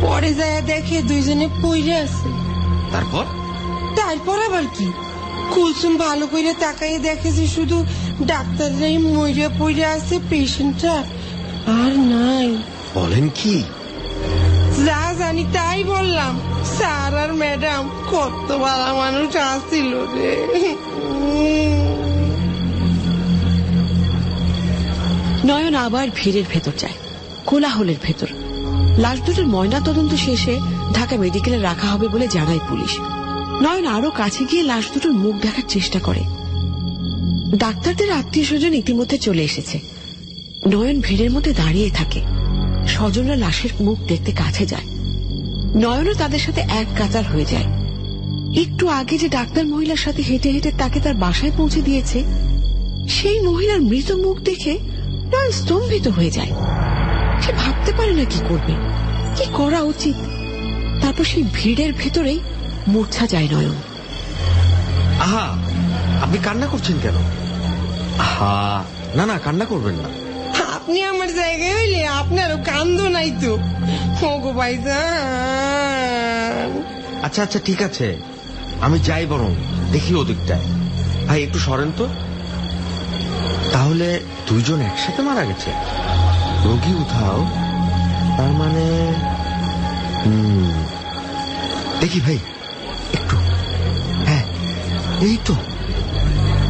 পরে যায় দেখে 2 জনে পইরে আছে। তারপর আবার কি, কুলসুম ভালো করে তাকাইয়ে দেখে যে শুধু ডাক্তাররাই মইরা পইরে আছে, পেশেন্টটা আর নাই। বলেন কি? যা জানি তাই বললাম। স্যার আর ম্যাডাম কত ভালো মানুষ আসছিল রে। নয়ন আবার ভিড়ের ভেতর যায়, কোলাহলের ভেতর। লাশ দুটোর ময়না তদন্ত শেষে ঢাকা মেডিকেলে রাখা হবে বলে জানায় পুলিশ। নয়ন আরো কাছে গিয়ে লাশ দুটোর মুখ দেখার চেষ্টা করে। ডাক্তারদের আত্মীয় স্বজন ইতিমধ্যে চলে এসেছে। নয়ন ভিড়ের মধ্যে দাঁড়িয়ে থাকে। স্বজনরা লাশের মুখ দেখতে কাছে যায়। নয়নও তাদের সাথে এক কাতার হয়ে যায়। একটু আগে যে ডাক্তার মহিলার সাথে হেঁটে হেঁটে তাকে তার বাসায় পৌঁছে দিয়েছে, সেই মহিলার মৃত মুখ দেখে নয়ন স্তম্ভিত হয়ে যায়। সে ভাবতে পারে না কি করবে, কি করা উচিত। তারপর সেই ভিড়ের ভেতরেই মূর্ছা যায় নয়ন। আহা, আপনি কান্না করছেন কেন? আহা, না না, কান্না করবেন না। আপনি আমার জায়গায় হইলে আপনারও কান্দ নাই তো। ওগো ভাইজান। আচ্ছা আচ্ছা ঠিক আছে, আমি যাই, বরং দেখি ওদিকটায়। ভাই একটু সরেন তো। তাহলে 2 জন একসাথে মারা গেছে, রোগী উঠাও। তার মানে দেখি ভাই একটু। হ্যাঁ এই তো,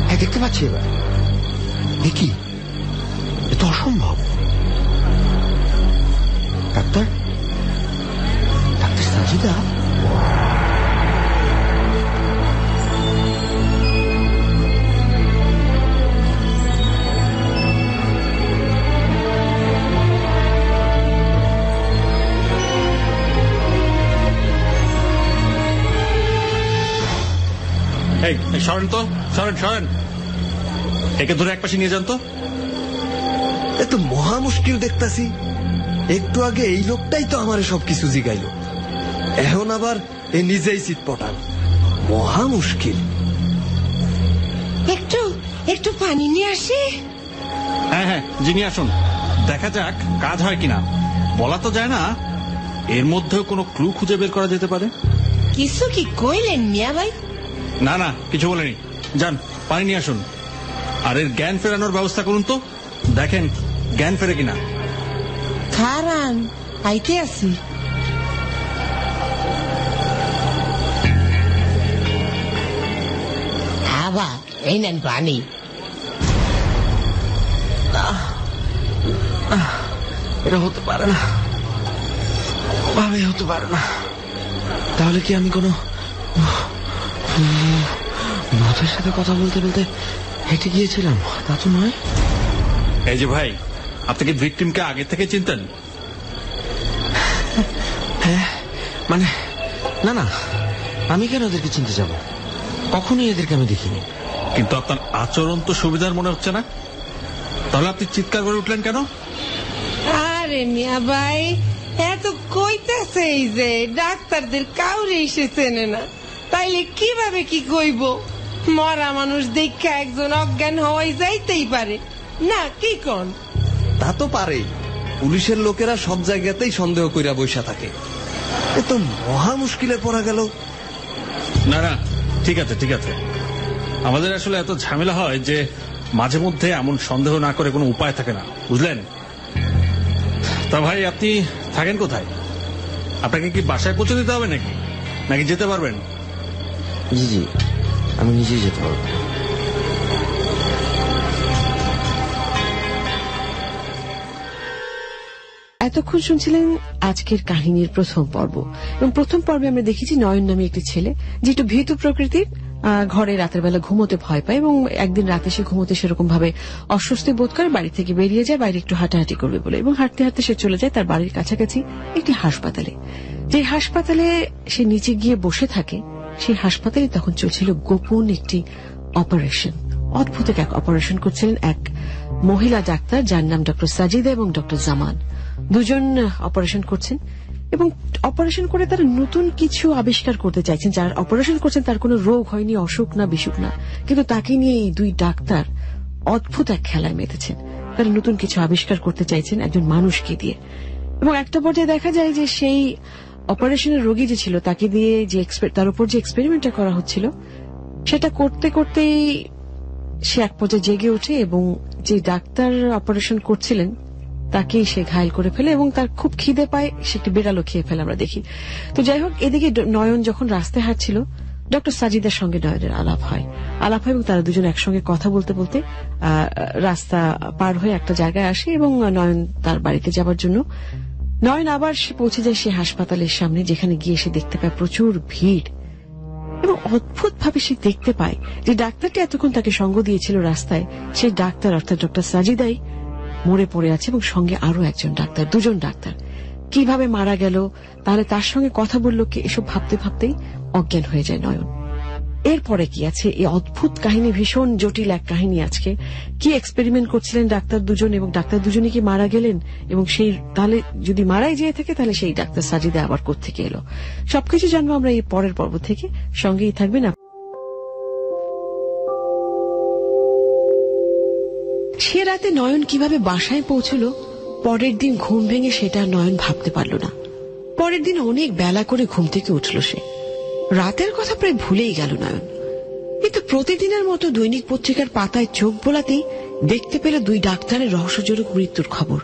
হ্যাঁ দেখতে পাচ্ছি এবার। দেখি, এ তো অসম্ভব। Doctor, doctor Sajida. এই সরেন তো, সরেন সরেন, একে ধরে একপাশে নিয়ে যান তো। এ তো মহা মুশকিল দেখতাছি। একটু আগে এই লোকটাই তো আমারে সবকিছু জিগাইল, এখন আবার এ নিজেই চিৎপটান। মহা মুশকিল। একটু একটু পানি নিয়ে আসি। হ্যাঁ হ্যাঁ, যিনি আসুন, দেখা যাক কাজ হয় কিনা। বলা তো যায় না, এর মধ্যেও কোনো ক্লু খুঁজে বের করা যেতে পারে? কিছু কি কইলেন মিয়া ভাই? না না, কিছু বলেনি। যান, পানি নিয়ে আসুন, আর এর জ্ঞান ফেরানোর ব্যবস্থা করুন তো। দেখেন জ্ঞান ফেরে কিনা। খারান, আইতে আছি। আবা, এই নেন পানি। এটা হতে পারে না, ভাবে হতে পারে না। তাহলে কি আমি কোনো ভূতের সাথে কথা বলতে বলতে হেঁটে গিয়েছিলাম? তা তো নয়। এই যে ভাই, আপনি কি ভিকটিমকে আগে থেকে চিনতেন? হ্যাঁ, মানে না না, আমি কেন ওদেরকে চিনতে যাব? কখনোই এদেরকে আমি দেখিনি। কিন্তু আপনার আচরণ তো সুবিধার মনে হচ্ছে না। তাহলে আপনি চিৎকার করে উঠলেন কেন? আরে মিয়া ভাই, এত কইতেছে যে ডাক্তারদের কাউরে এসে চেনে না, তাইলে কিভাবে কি কইব? মরা মানুষ দেখা একজন অজ্ঞান হওয়াই যাইতেই পারে না, কি কোন? তা তো পারে। পুলিশের লোকেরা সব জায়গাতেই সন্দেহ কইরা বইসা থাকে। এ তো মহা মুশকিলে পড়া গেল। না না, ঠিক আছে ঠিক আছে। আমাদের আসলে এত ঝামেলা হয় যে মাঝে মধ্যে এমন সন্দেহ না করে কোনো উপায় থাকে না, বুঝলেন? তা ভাই, আপনি থাকেন কোথায়? আপনাকে কি বাসায় পৌঁছে দিতে হবে নাকি নাকি যেতে পারবেন? জি জি, আমি নিজেই যেতে পারবো। এতক্ষণ শুনছিলেন আজকের কাহিনীর প্রথম পর্ব, এবং প্রথম পর্বে আমরা দেখেছি নয়ন নামে একটি ছেলে যে একটু ভীতু প্রকৃতির, ঘরে রাতের বেলা ঘুমোতে ভয় পায়, এবং একদিন রাতে সে ঘুমোতে সেরকম ভাবে অস্বস্তি বোধ করে বাড়ি থেকে বেরিয়ে যায় বাইরে একটু হাঁটাহাঁটি করবে বলে, এবং হাঁটতে হাঁটতে সে চলে যায় তার বাড়ির কাছাকাছি একটি হাসপাতালে। যে হাসপাতালে সে নিচে গিয়ে বসে থাকে, সেই হাসপাতালে তখন চলছিল গোপন একটি অপারেশন। অদ্ভুত এক অপারেশন করছিলেন এক মহিলা ডাক্তার, যার নাম ডক্টর সাজিদা এবং ডক্টর জামান। দুজন অপারেশন করছেন এবং অপারেশন করে তারা নতুন কিছু আবিষ্কার করতে চাইছেন। যার অপারেশন করছেন তার কোনো রোগ হয়নি, অসুখ না, বিসুখ না, কিন্তু তাকে নিয়ে এই দুই ডাক্তার অদ্ভুত এক খেলায় মেতেছেন। তারা নতুন কিছু আবিষ্কার করতে চাইছেন একজন মানুষকে দিয়ে, এবং একটা পর্যায়ে দেখা যায় যে সেই অপারেশনের রোগী যে ছিল তাকে দিয়ে যে তার উপর যে এক্সপেরিমেন্টটা করা হচ্ছিল সেটা করতে করতেই সে এক পর্যায়ে জেগে ওঠে, এবং যে ডাক্তার অপারেশন করছিলেন তাকেই সে ঘায়েল করে ফেলে, এবং তার খুব খিদে পায়, সে একটি বিড়ালও খেয়ে ফেলে আমরা দেখি। তো যাই হোক, এদিকে নয়ন যখন রাস্তায় হাঁটছিল, ডক্টর সাজিদার সঙ্গে নয়নের আলাপ হয়, এবং তারা দুজন একসঙ্গে কথা বলতে বলতে রাস্তা পার হয়ে একটা জায়গায় আসে, এবং নয়ন তার বাড়িতে যাবার জন্য নয়ন আবার সে পৌঁছে যায় সে হাসপাতালের সামনে, যেখানে গিয়ে সে দেখতে পায় প্রচুর ভিড়, এবং অদ্ভুত ভাবে সে দেখতে পায় যে ডাক্তারটি এতক্ষণ তাকে সঙ্গ দিয়েছিল রাস্তায়, সেই ডাক্তার অর্থাৎ ডক্টর সাজিদাই মরে পড়ে আছে, এবং সঙ্গে আরো একজন ডাক্তার, দুজন ডাক্তার। কিভাবে মারা গেল, তাহলে তার সঙ্গে কথা বললো কি, এসব ভাবতে ভাবতেই অজ্ঞান হয়ে যায় নয়ন। এরপরে কি আছে এই অদ্ভুত কাহিনী, ভীষণ জটিল এক কাহিনী। আজকে কি এক্সপেরিমেন্ট করছিলেন ডাক্তার দুজন, এবং ডাক্তার দুজনই কি মারা গেলেন, এবং সেই তাহলে যদি মারাই যেয়ে থাকে তাহলে সেই ডাক্তার সাজিদা আবার কোত্থেকে এলো, সবকিছু জানবো আমরা এই পরের পর্ব থেকে। সঙ্গেই থাকবেন। সে রাতে নয়ন কিভাবে বাসায় পৌঁছল পরের দিন ঘুম ভেঙে সেটা নয়ন ভাবতে পারল না। পরের দিন অনেক বেলা করে ঘুম থেকে উঠল সে। রাতের কথা প্রায় ভুলেই গেল নয়ন, কিন্তু প্রতিদিনের মতো দৈনিক পত্রিকার পাতায় চোখ বোলাতেই দেখতে পেল দুই ডাক্তারের রহস্যজনক মৃত্যুর খবর।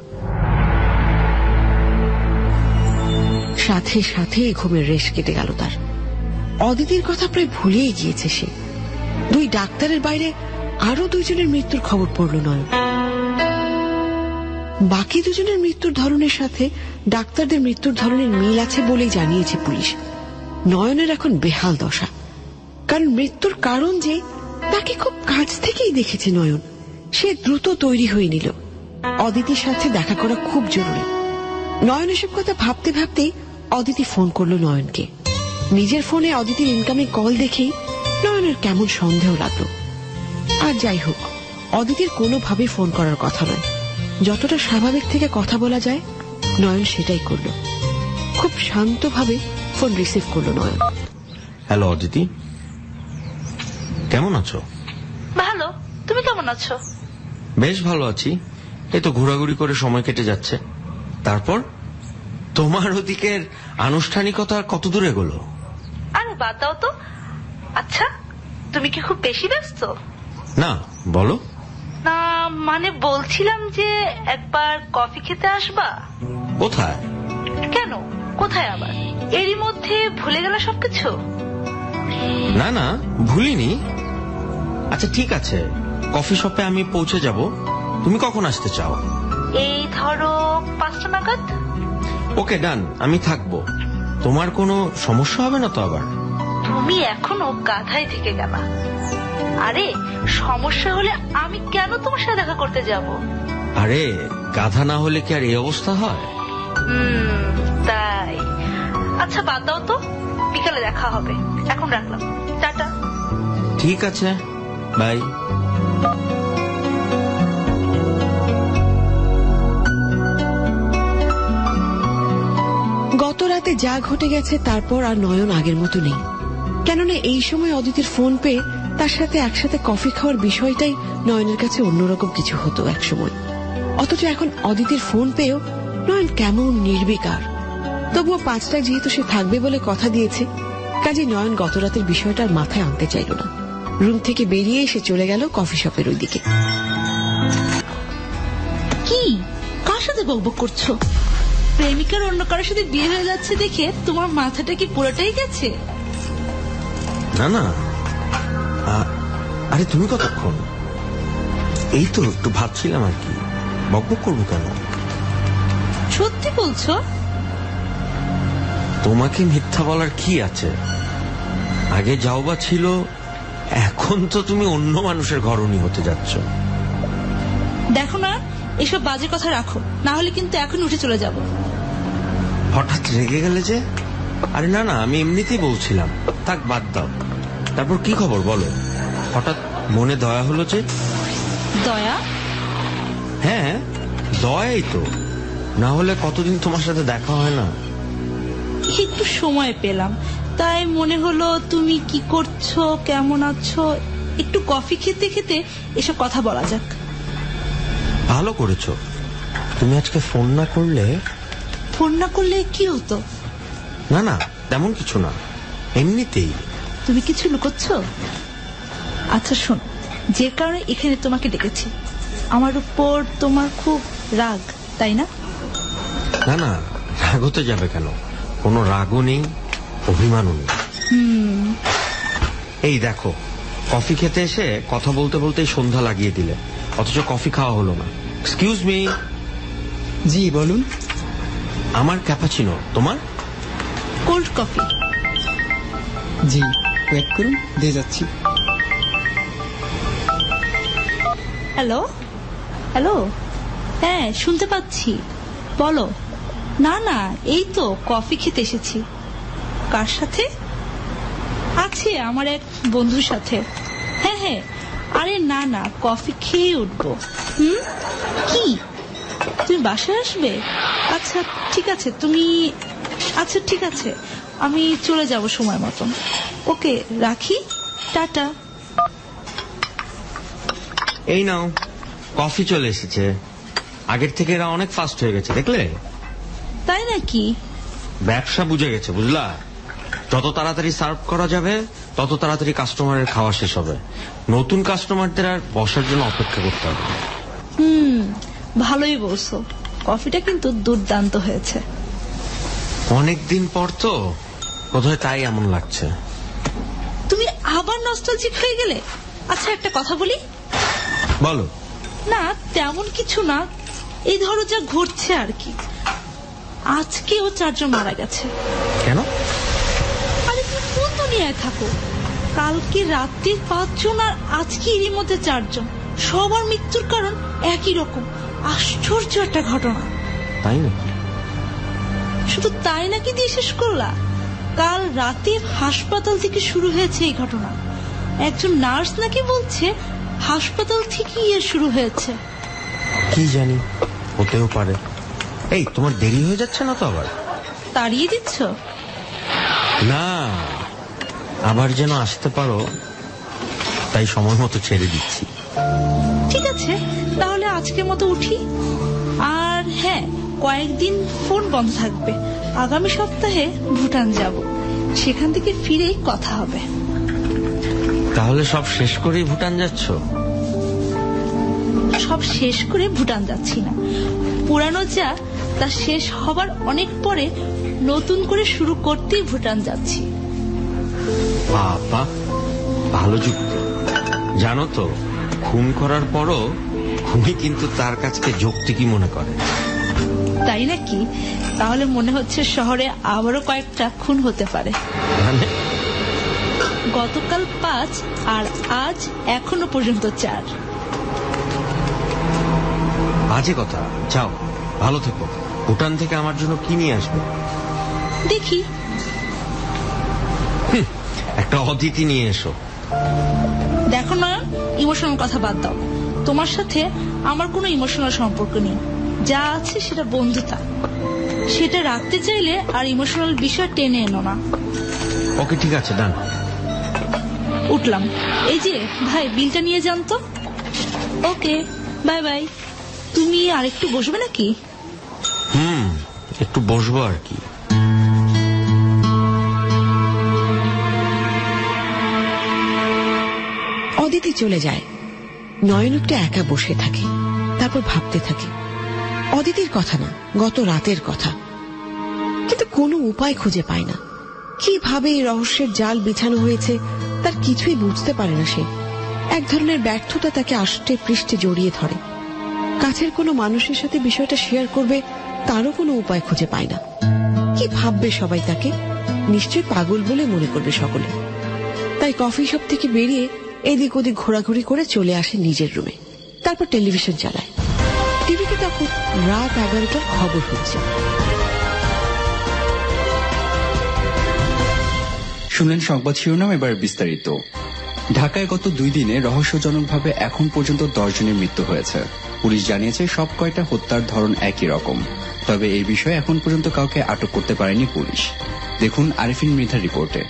সাথে সাথে ঘুমের রেশ কেটে গেল তার। অদিতির কথা প্রায় ভুলেই গিয়েছে সে। দুই ডাক্তারের বাইরে আরো দুইজনের মৃত্যুর খবর পড়ল নয়ন। বাকি দুজনের মৃত্যুর ধরনের সাথে ডাক্তারদের মৃত্যুর ধরনের মিল আছে বলেই জানিয়েছে পুলিশ। নয়নের এখন বেহাল দশা, কারণ মৃত্যুর কারণ যে তাকে খুব কাছ থেকেই দেখেছে নয়ন। সে দ্রুত তৈরি হয়ে নিল, অদিতির সাথে দেখা করা খুব জরুরি। নয়ন এসব কথা ভাবতে ভাবতেই অদিতি ফোন করল নয়নকে। নিজের ফোনে অদিতির ইনকামিং কল দেখেই নয়নের কেমন সন্দেহ লাগলো। আর যাই হোক, অদিতির কোনোভাবে ফোন করার কথা নয়, যতটা স্বাভাবিক থেকে কথা বলা যায় নয়ন সেটাই করল। খুব শান্তভাবে ফোন রিসিভ করলো নয়ন। হ্যালো অদিতি, কেমন আছো? ভালো, তুমি কেমন আছো? বেশ ভালো আছি, এই তো ঘোরাঘুরি করে সময় কেটে যাচ্ছে। তারপর তোমার ওদিকের আনুষ্ঠানিকতা কত দূরে গেল? আরে বাদ দাও তো। আচ্ছা, তুমি কি খুব বেশি ব্যস্ত? না, বলো। না মানে বলছিলাম যে একবার কফি খেতে আসবা। কোথায়? কেন, কোথায় আবার? এরই মধ্যে ভুলে গেল সবকিছু? না না, ভুলিনি। আচ্ছা ঠিক আছে, কফি শপে আমি পৌঁছে যাব। তুমি কখন আসতে চাও? এই ধরো 5টা নাগাদ। ওকে, ডান, আমি থাকবো। তোমার কোনো সমস্যা হবে না তো আবার? তুমি এখনো গাধাই থেকে গেলা। আরে সমস্যা হলে আমি কেন তোমার সাথে দেখা করতে যাব? আরে গাধা না হলে কি আর এই অবস্থা হয়? তাই। আচ্ছা বাদ দাও তো, বিকালে দেখা হবে। এখন রাখলাম, টাটা। ঠিক আছে, বাই। গত রাতে যা ঘটে গেছে তারপর আর নয়ন আগের মতো নেই। কেননা এই সময় অদিতির ফোন পেয়ে তার সাথে একসাথে কফি খাওয়ার বিষয়টাই নয়নের কাছে অন্যরকম কিছু হতো একসময়। অথচ এখন অদিতির ফোন পেয়েও নয়ন কেমন নির্বিকার। তবুও 5টায় যেহেতু সে থাকবে বলে কথা দিয়েছে, কাজে নয়ন গত রাতের বিষয়টা আর মাথায় আনতে চাইল না। রুম থেকে বেরিয়ে এসে চলে গেল কফি শপের ওই দিকে। কি, কার সাথে বকবক করছো? প্রেমিকার অন্য কারোর সাথে বিয়ে হয়ে যাচ্ছে দেখে তোমার মাথাটা কি পুরোটাই গেছে? না না, আরে তুমি কতক্ষণ? এই তো একটু ভাবছিলাম আর কি, বকবক করবো কেন? সত্যি বলছো? তোমাকে মিথ্যা বলার কি আছে? আগে যাও বা ছিল, এখন তো তুমি অন্য মানুষের ঘরণী হতে যাচ্ছ। দেখো না, এসব বাজে কথা রাখো, না হলে কিন্তু এখন উঠে চলে যাব। হঠাৎ রেগে গেলে যে? আরে না না, আমি এমনিতেই বলছিলাম, থাক বাদ দাও। তারপর কি খবর বলো? হঠাৎ মনে দয়া হলো যে? দয়া? হ্যাঁ, দয়াই তো। না হলে কতদিন তোমার সাথে দেখা হয় না। একটু সময় পেলাম, তাই মনে হলো তুমি কি করছো, কেমন আছো, একটু কফি খেতে খেতে এসব কথা বলা যাক। ভালো করেছো। তুমি আজকে ফোন না করলে? ফোন না করলে কি হতো? না না, তেমন কিছু না, এমনিতেই। তুমি কিছু লুকোচ্ছ? আচ্ছা শোন, যে কারণে এখানে তোমাকে ডেকেছি, আমার উপর তোমার খুব রাগ, তাই না? না না, রাগ হতে যাবে কেন? কোনো রাগও নেই, অভিমানও নেই। এই দেখো, কফি খেতে এসে কথা বলতে বলতেই সন্ধ্যা লাগিয়ে দিলে, অথচ কফি খাওয়া হলো না। Excuse me. জি বলুন। আমার ক্যাপাচিনো, তোমার? Cold coffee. জি, ওয়েট করুন, দিয়ে যাচ্ছি। হ্যালো হ্যালো, হ্যাঁ শুনতে পাচ্ছি, বলো। না না, এই তো কফি খেতে এসেছি। কার সাথে? আছে আমার এক বন্ধুর সাথে। হ্যাঁ হ্যাঁ, আরে না না, কফি খেয়ে উঠবো। কি, তুমি বাসায় আসবে? আচ্ছা ঠিক আছে, তুমি, আচ্ছা ঠিক আছে, আমি চলে যাব সময় মতন। ওকে, রাখি, টাটা। এই নাও, কফি চলে এসেছে। আগের থেকে এরা অনেক ফাস্ট হয়ে গেছে, দেখলে? তাই নাকি? ব্যবসা বুঝে গেছে, বুঝলা? যত তাড়াতাড়ি সার্ভ করা যাবে তত তাড়াতাড়ি কাস্টমারের খাওয়া শেষ হবে। নতুন কাস্টমারদের আর বসার জন্য অপেক্ষা করতে হবে। ভালোই বলছো, কফিটা কিন্তু দুর্দান্ত হয়েছে। অনেকদিন পর তো, বোধহয় তাই এমন লাগছে। তুমি আবার নস্টালজিক হয়ে গেলে। আচ্ছা একটা কথা বলি। বলো। না তেমন কিছু না, এই ধরো যা ঘটছে আর কি। আজকেও 4 জন মারা গেছে। কেন? আরে তুমি কোন দুনিয়ায় থাকো? কালকে রাতে 5 জন আর আজকে এরই মধ্যে 4 জন, সবার মৃত্যুর কারণ একই রকম। আশ্চর্য একটা ঘটনা। তাই নাকি? শুধু তাই নাকি দিয়ে শেষ করলা? কাল রাতে হাসপাতাল থেকে শুরু হয়েছে এই ঘটনা। একজন নার্স নাকি বলছে হাসপাতাল থেকেই এর শুরু হয়েছে। কি জানি, হতেও পারে। এই তোমার দেরি হয়ে যাচ্ছে না তো আবার? তাড়িয়ে দিচ্ছ? না, আবার যেন আসতে পারো তাই সময় মতো ছেড়ে দিচ্ছি। ঠিক আছে, তাহলে আজকের মতো উঠি। আর হ্যাঁ, কয়েকদিন ফোন বন্ধ থাকবে। আগামী সপ্তাহে ভুটান যাব, সেখান থেকে ফিরেই কথা হবে। তাহলে সব শেষ করেই ভুটান যাচ্ছ? সব শেষ করে ভুটান যাচ্ছি না, পুরানো যা তা শেষ হবার অনেক পরে নতুন করে শুরু করতেই ভুটান যাচ্ছি। বাবা, ভালো যুক্তি। জানো তো, খুন করার পরও খুনি কিন্তু তার কাছকে যৌক্তিকই মনে করে। তাই নাকি? তাহলে মনে হচ্ছে শহরে আবারও কয়েকটা খুন হতে পারে। গতকাল 5 আর আজ এখনো পর্যন্ত 4। বাজে কথা। যাও, ভালো থেকো। ভুটান থেকে আমার জন্য কি নিয়ে আসবে? দেখি, একটা অতিথি নিয়ে এসো। দেখো না, ইমোশনাল কথা বাদ দাও। তোমার সাথে আমার কোনো ইমোশনাল সম্পর্ক নেই। যা আছে সেটা বন্ধুতা। সেটা রাখতে চাইলে আর ইমোশনাল বিষয় টেনে এনো না। ওকে, ঠিক আছে, ডান। উঠলাম। এই যে ভাই, বিলটা নিয়ে যান তো। ওকে, বাই বাই। তুমি আর একটু বসবে নাকি? একটু বসবো আর কি। অদিতি চলে যায়। নয়ন একটু একা বসে থাকে, তারপর ভাবতে থাকে অদিতির কথা না, গত রাতের কথা। কিন্তু কোনো উপায় খুঁজে পায় না। কিভাবে এই রহস্যের জাল বিছানো হয়েছে তার কিছুই বুঝতে পারে না সে। এক ধরনের ব্যর্থতা তাকে আষ্টে পৃষ্ঠে জড়িয়ে ধরে। কাছের কোনো মানুষের সাথে বিষয়টা শেয়ার করবে তারও কোনো উপায় খুঁজে পায় না। কি ভাববে সবাই তাকে? নিশ্চয়ই পাগল বলে মনে করবে সকলে। তাই কফি শপ থেকে বেরিয়ে এদিক ওদিক ঘোরাঘুরি করে চলে আসে নিজের রুমে। তারপর টেলিভিশন চালায়। টিভিতে তখন রাত 11টার খবর হচ্ছে। শুনলেন সংবাদ শিরোনাম, এবার বিস্তারিত। ঢাকায় গত 2 দিনে রহস্যজনকভাবে এখন পর্যন্ত 10 জনের মৃত্যু হয়েছে। পুলিশ জানিয়েছে সব কয়টা হত্যার ধরন একই রকম। তবে এই বিষয়ে এখন পর্যন্ত কাউকে আটক করতে পারেনি পুলিশ। দেখুন আরিফিন মৃধার রিপোর্টে।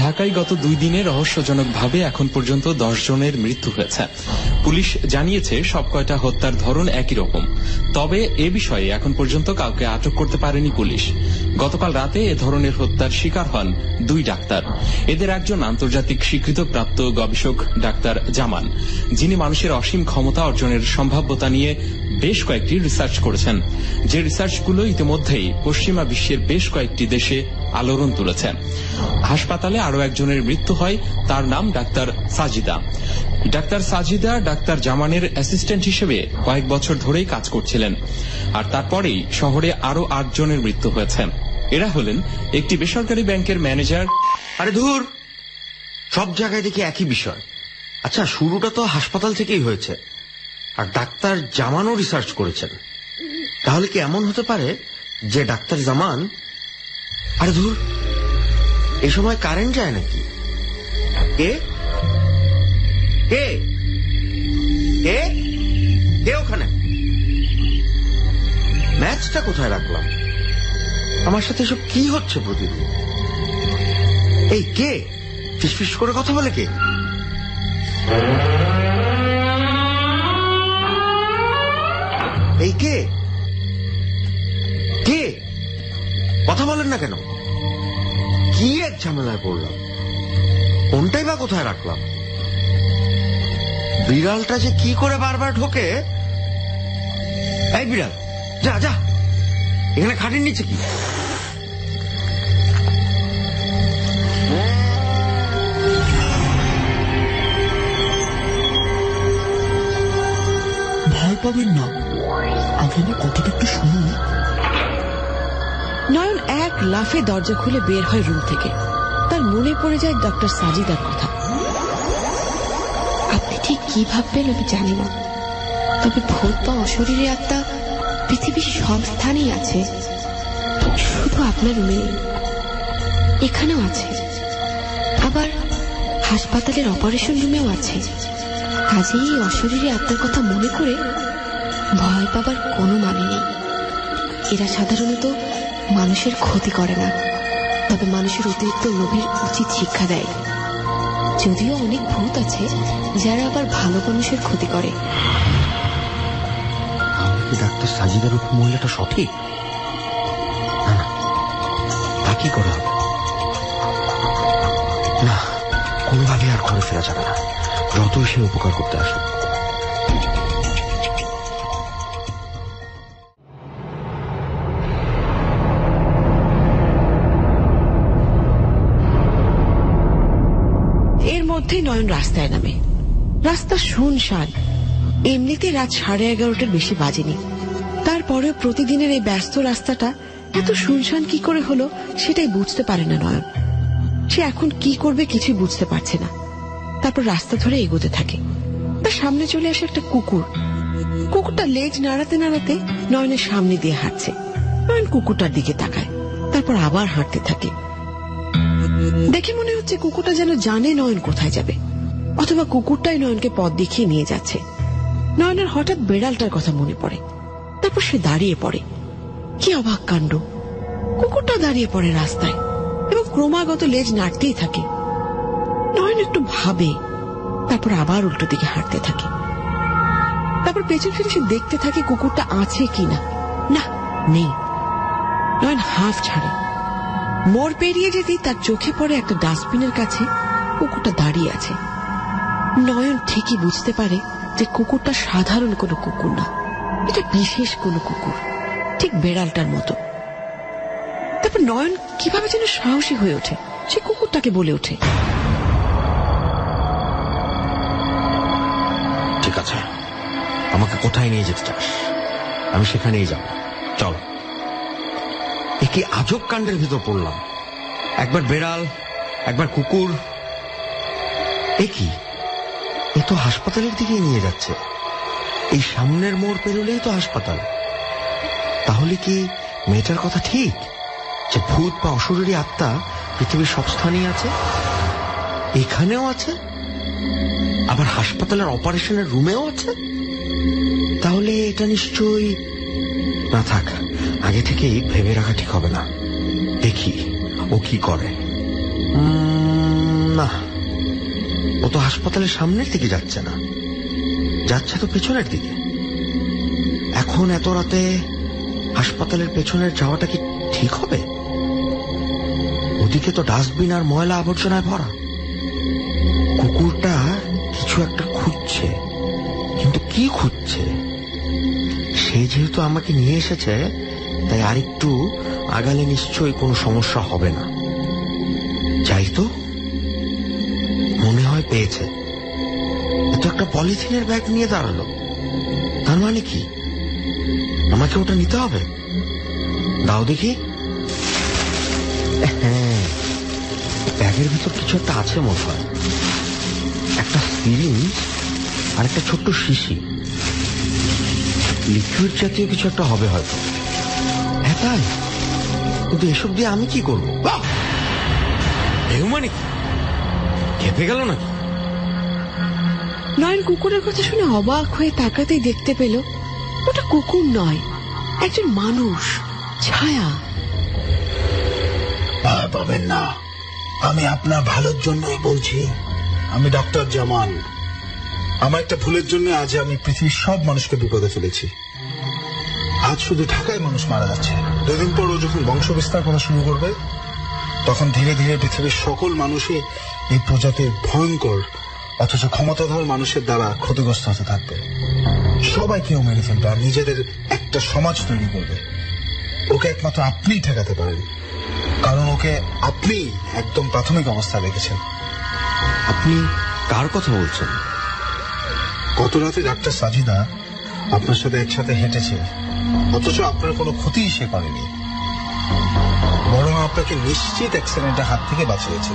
ঢাকায় গত 2 দিনে রহস্যজনকভাবে এখন পর্যন্ত 10 জনের মৃত্যু হয়েছে। পুলিশ জানিয়েছে সব কয়টা হত্যার ধরন একই রকম। তবে এ বিষয়ে এখন পর্যন্ত কাউকে আটক করতে পারেনি পুলিশ। গতকাল রাতে এ ধরনের হত্যার শিকার হন 2 ডাক্তার। এদের একজন আন্তর্জাতিক স্বীকৃতপ্রাপ্ত গবেষক ডাক্তার জামান, যিনি মানুষের অসীম ক্ষমতা অর্জনের সম্ভাব্যতা নিয়ে বেশ কয়েকটি রিসার্চ করেছেন, যে রিসার্চগুলো ইতিমধ্যেই পশ্চিমা বিশ্বের বেশ কয়েকটি দেশে আলোড়ন তুলেছে। হাসপাতালে আরো একজনের মৃত্যু হয়, তার নাম doctor Sajida. Doctor Sajida doctor জামানের অ্যাসিস্ট্যান্ট হিসেবে কয়েক বছর ধরেই কাজ করছিলেন। আর তারপরেই শহরে আরো 8 জনের মৃত্যু হয়েছে। এরা হলেন একটি বেসরকারি ব্যাংকের ম্যানেজার। আরে ধুর, সব জায়গায় দেখি একই বিষয়। আচ্ছা, শুরুটা তো হাসপাতাল থেকেই হয়েছে, আর ডাক্তার জামানও রিসার্চ করেছেন। তাহলে কি এমন হতে পারে যে ডাক্তার জামান... আরে ধুর, এই সময় কারেন্ট যায় নাকি? কে কে কে কে ওখানে? ম্যাচটা কোথায় রাখলাম? আমার সাথে এসব কি হচ্ছে প্রতিদিন? এই কে ফিসফিস করে কথা বলে? কে? এই কে কে কথা বলেন না কেন? কি এক ঝামেলায় পড়লাম। কোনটাই বা কোথায় রাখলাম? বিড়ালটা যে কি করে বারবার ঢোকে। এই বিড়াল, যা যা, এখানে খাটের নিচে কি? ভয় পাবেন না, আগে আমার কথাটা একটু শুনুন। নয়ন এক লাফে দরজা খুলে বের হয় রুম থেকে। তার মনে পড়ে যায় ডক্টর সাজিদার কথা। আপনি ঠিক কি ভাববেন আমি জানি না, তবে ভূত বা অশরীরী আত্মা পৃথিবীর সব স্থানেই আছে, শুধু আপনার রুমে নেই। এখানেও আছে, আবার হাসপাতালের অপারেশন রুমেও আছে। কাজেই এই অশরীরী আত্মার কথা মনে করে ভয় পাবার কোনো মানে নেই। এরা সাধারণত মানুষের ক্ষতি করে না, তবে মানুষের অতিরিক্ত লোভের উচিত শিক্ষা দেয়। যদিও অনেক ভূত আছে যারা আবার ভালো মানুষের ক্ষতি করে। কি ডাক্তার সাজিদার উপর মহিলাটা সঠিক? না না, তা কি করে হবে? না, কোনোভাবে আর ঘরে ফেরা যাবে না, যতই সে উপকার করতে আসে। এর মধ্যেই নয়ন রাস্তায় নামে। রাস্তা শুনশান, এমনিতে রাত 11:30 বেশি বাজেনি। তারপরেও প্রতিদিনের এই ব্যস্ত রাস্তাটা এত শুনশান কি করে হলো সেটাই বুঝতে পারে না নয়ন। সে এখন কি করবে কিছুই বুঝতে পারছে না। তারপর রাস্তা ধরে এগোতে থাকে। তার সামনে চলে আসে একটা কুকুর। কুকুরটা লেজ নাড়াতে নাড়াতে নয়নের সামনে দিয়ে হাঁটছে। নয়ন কুকুরটার দিকে তাকায়, তারপর আবার হাঁটতে থাকে। দেখে মনে হচ্ছে কুকুরটা যেন জানে নয়ন কোথায় যাবে, অথবা কুকুরটাই নয়নকে পথ দেখিয়ে নিয়ে যাচ্ছে। নয়নের হঠাৎ বেড়ালটার কথা মনে পড়ে। তারপর সে দাঁড়িয়ে পড়ে। কি অবাক কাণ্ড! কুকুরটা দাঁড়িয়ে পড়ে রাস্তায় এবং ক্রমাগত লেজ নাড়তেই থাকে। নয়ন একটু ভাবে, তারপর আবার উল্টো দিকে হাঁটতে থাকে। তারপর পেছন ফিরে সে দেখতে থাকে কুকুরটা আছে কিনা। না, নেই। নয়ন হাঁফ ছাড়ে। মোড় পেরিয়ে যেতেই তার চোখে পড়ে একটা ডাস্টবিনের কাছে কুকুরটা দাঁড়িয়ে আছে। নয়ন ঠিকই বুঝতে পারে যে কুকুরটা সাধারণ কোনো কুকুর না, এটা বিশেষ কোনো কুকুর, ঠিক বেড়ালটার মতো। তারপর নয়ন কিভাবে যেন সাহসী হয়ে ওঠে। সে কুকুরটাকে বলে ওঠে, ঠিক আছে, আমাকে কোথায় নিয়ে যেতে চাস আমি সেখানেই যাব, চল। কি আজব কাণ্ডের ভিতর পড়লাম, একবার বেড়াল, একবার কুকুর। কি এ তো হাসপাতালের দিকে নিয়ে যাচ্ছে। এই সামনের মোড় পেরোলেই তো হাসপাতাল। তাহলে কি মেয়েটার কথা ঠিক যে ভূত বা অশরীরী আত্মা পৃথিবীর সব স্থানেই আছে, এখানেও আছে, আবার হাসপাতালের অপারেশনের রুমেও আছে? তাহলে এটা নিশ্চয়ই না, থাক, আগে থেকেই ভেবে রাখা ঠিক হবে না। দেখি ও কি করে। না, ও তো হাসপাতালের সামনের দিকে যাচ্ছে না, যাচ্ছে তো পেছনের দিকে। এখন এত রাতে হাসপাতালের পেছনের যাওয়াটা কি ঠিক হবে? ওদিকে তো ডাস্টবিন আর ময়লা আবর্জনায় ভরা। কুকুরটা কিছু একটা খুঁজছে, কিন্তু কি খুঁজছে? সে যেহেতু আমাকে নিয়ে এসেছে, তাই আরেকটু আগালে নিশ্চয়ই কোনো সমস্যা হবে না। যাই তো, মনে হয় পেয়েছে। এত একটা পলিথিনের ব্যাগ নিয়ে দাঁড়ালো, তার মানে কি আমাকে ওটা নিতে হবে? দাও দেখি। হ্যাঁ, ব্যাগের ভিতর কিছু একটা আছে মনে হয়, একটা সিরিঞ্জ আর একটা ছোট্ট শিশি, লিকুইড জাতীয় কিছু একটা হবে হয়তো। হ্যাঁ তাই, কিন্তু এসব দিয়ে আমি কি করবো? মানে খেপে গেল নাকি? নয়ন কুকুরের কথা শুনে অবাক হয়ে তাকাতেই দেখতে পেল ওটা কুকুর নয়, একজন মানুষ, ছায়া। ভয় পাবেন না, আমি আপনার ভালোর জন্যই বলছি। আমি ডক্টর জামান। আমার একটা ভুলের জন্য আজ আমি পৃথিবীর সব মানুষকে বিপদে ফেলেছি। আজ শুধু ঢাকায় মানুষ মারা যাচ্ছে। 2 দিন পর ও যখন বংশ বিস্তার করা শুরু করবে, তখন ধীরে ধীরে পৃথিবীর সকল মানুষই এই প্রজাতির ভয়ঙ্কর অথচ ক্ষমতাধর মানুষের দ্বারা ক্ষতিগ্রস্ত হতে থাকবে। সবাই কেউ মেরে ফেলবে আর নিজেদের একটা সমাজ তৈরি করবে। ওকে একমাত্র আপনিই ঠেকাতে পারেন, কারণ ওকে আপনি একদম প্রাথমিক অবস্থা রেখেছেন। আপনি কার কথা বলছেন? গত রাতে ডাক্তার সাজিদা আপনার সাথে একসাথে হেঁটেছে, অথচ আপনার কোনো ক্ষতিই সে করেনি, বরং আপনাকে নিশ্চিত অ্যাক্সিডেন্টের হাত থেকে বাঁচিয়েছে।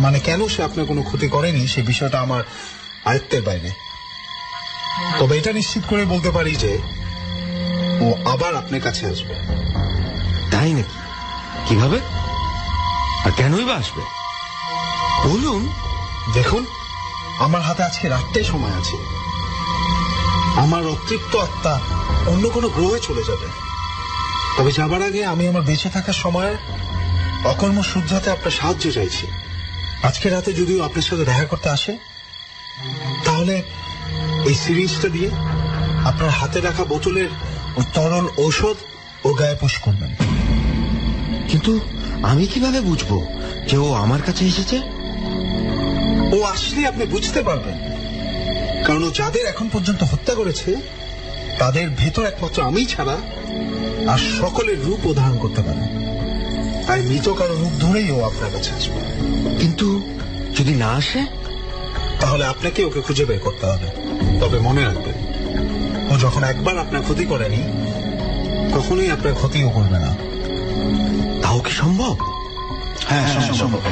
মানে কেন সে আপনার কোনো ক্ষতি করেনি সে বিষয়টা আমার আয়ত্তের বাইরে। তবে এটা নিশ্চিত করে বলতে পারি যে ও আবার আপনার কাছে আসবে। তাই নাকি? কিভাবে আর কেনই বা আসবে বলুন? দেখুন, আমার হাতে আজকে রাতটাই সময় আছে। আমার অতৃপ্ত আত্মা অন্য কোনো গ্রহে চলে যাবে, তবে যাবার আগে আমি আমার বেঁচে থাকার সময় অকর্ম শুদ্ধাতে আপনার সাহায্য চাইছি। আজকে রাতে যদিও আপনার সাথে দেখা করতে আসে, তাহলে এই সিরিজটা দিয়ে আপনার হাতে রাখা বোতলের ওই তরল ঔষধ ওর গায়ে পুশ করবেন। কিন্তু আমি কিভাবে বুঝবো যে ও আমার কাছে এসেছে? ও আসলে আপনি বুঝতে পারবেন, কারণ ও যাদের এখন পর্যন্ত হত্যা করেছে তাদের ভেতর একমাত্র আমি ছাড়া আর সকলের রূপ ও ধারণ করতে পারে। আর মৃত কারো রূপ ধরেই ও আপনার কাছে আসবে। কিন্তু যদি না আসে, তাহলে আপনাকে ওকে খুঁজে বের করতে হবে। তবে মনে রাখবেন, ও যখন একবার আপনার ক্ষতি করেনি কখনোই আপনার ক্ষতিও করবে না। তাও কি সম্ভব? হ্যাঁ, সম্ভব।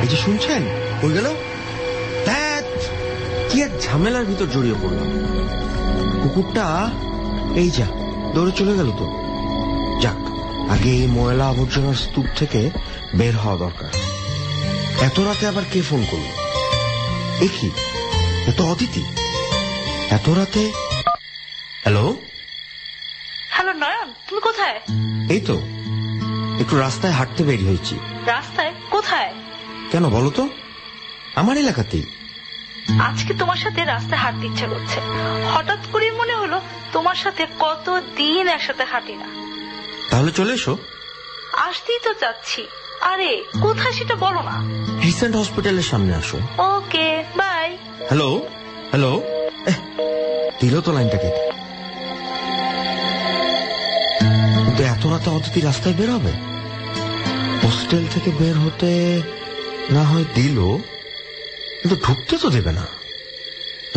এই যে শুনছেন, হয়ে গেল কি এক ঝামেলার ভিতর জড়িয়ে পড়লাম। কুকুরটা এই যা দৌড়ে চলে গেল। তো যাক, আগে এই ময়লা আবর্জনার স্তূপ থেকে বের হওয়া দরকার। এত রাতে আবার কে ফোন করলো? এ কি, এত অদিতি এত রাতে? হ্যালো হ্যালো নয়ন, তুমি কোথায়? এই তো একটু রাস্তায় হাঁটতে বের হয়েছি। রাস্তায়? কোথায়? কেন বলো তো? আমার এলাকাতেই। আজকে তোমার সাথে রাস্তায় হাঁটতে ইচ্ছা করছে। হঠাৎ করে মনে হলো তোমার সাথে কতদিন একসাথে হাঁটি না। তাহলে চলে এসো। আসতেই তো চাচ্ছি। আরে কোথায় সেটা বলো না। রিসেন্ট হসপিটালের সামনে আসো। ওকে, বাই। হ্যালো হ্যালো, দিল তো লাইনটা কেটে। কিন্তু এত রাতে অতিথি রাস্তায় বের হবে? হোস্টেল থেকে বের হতে না হয় দিল, কিন্তু ঢুকতে তো দেবে না।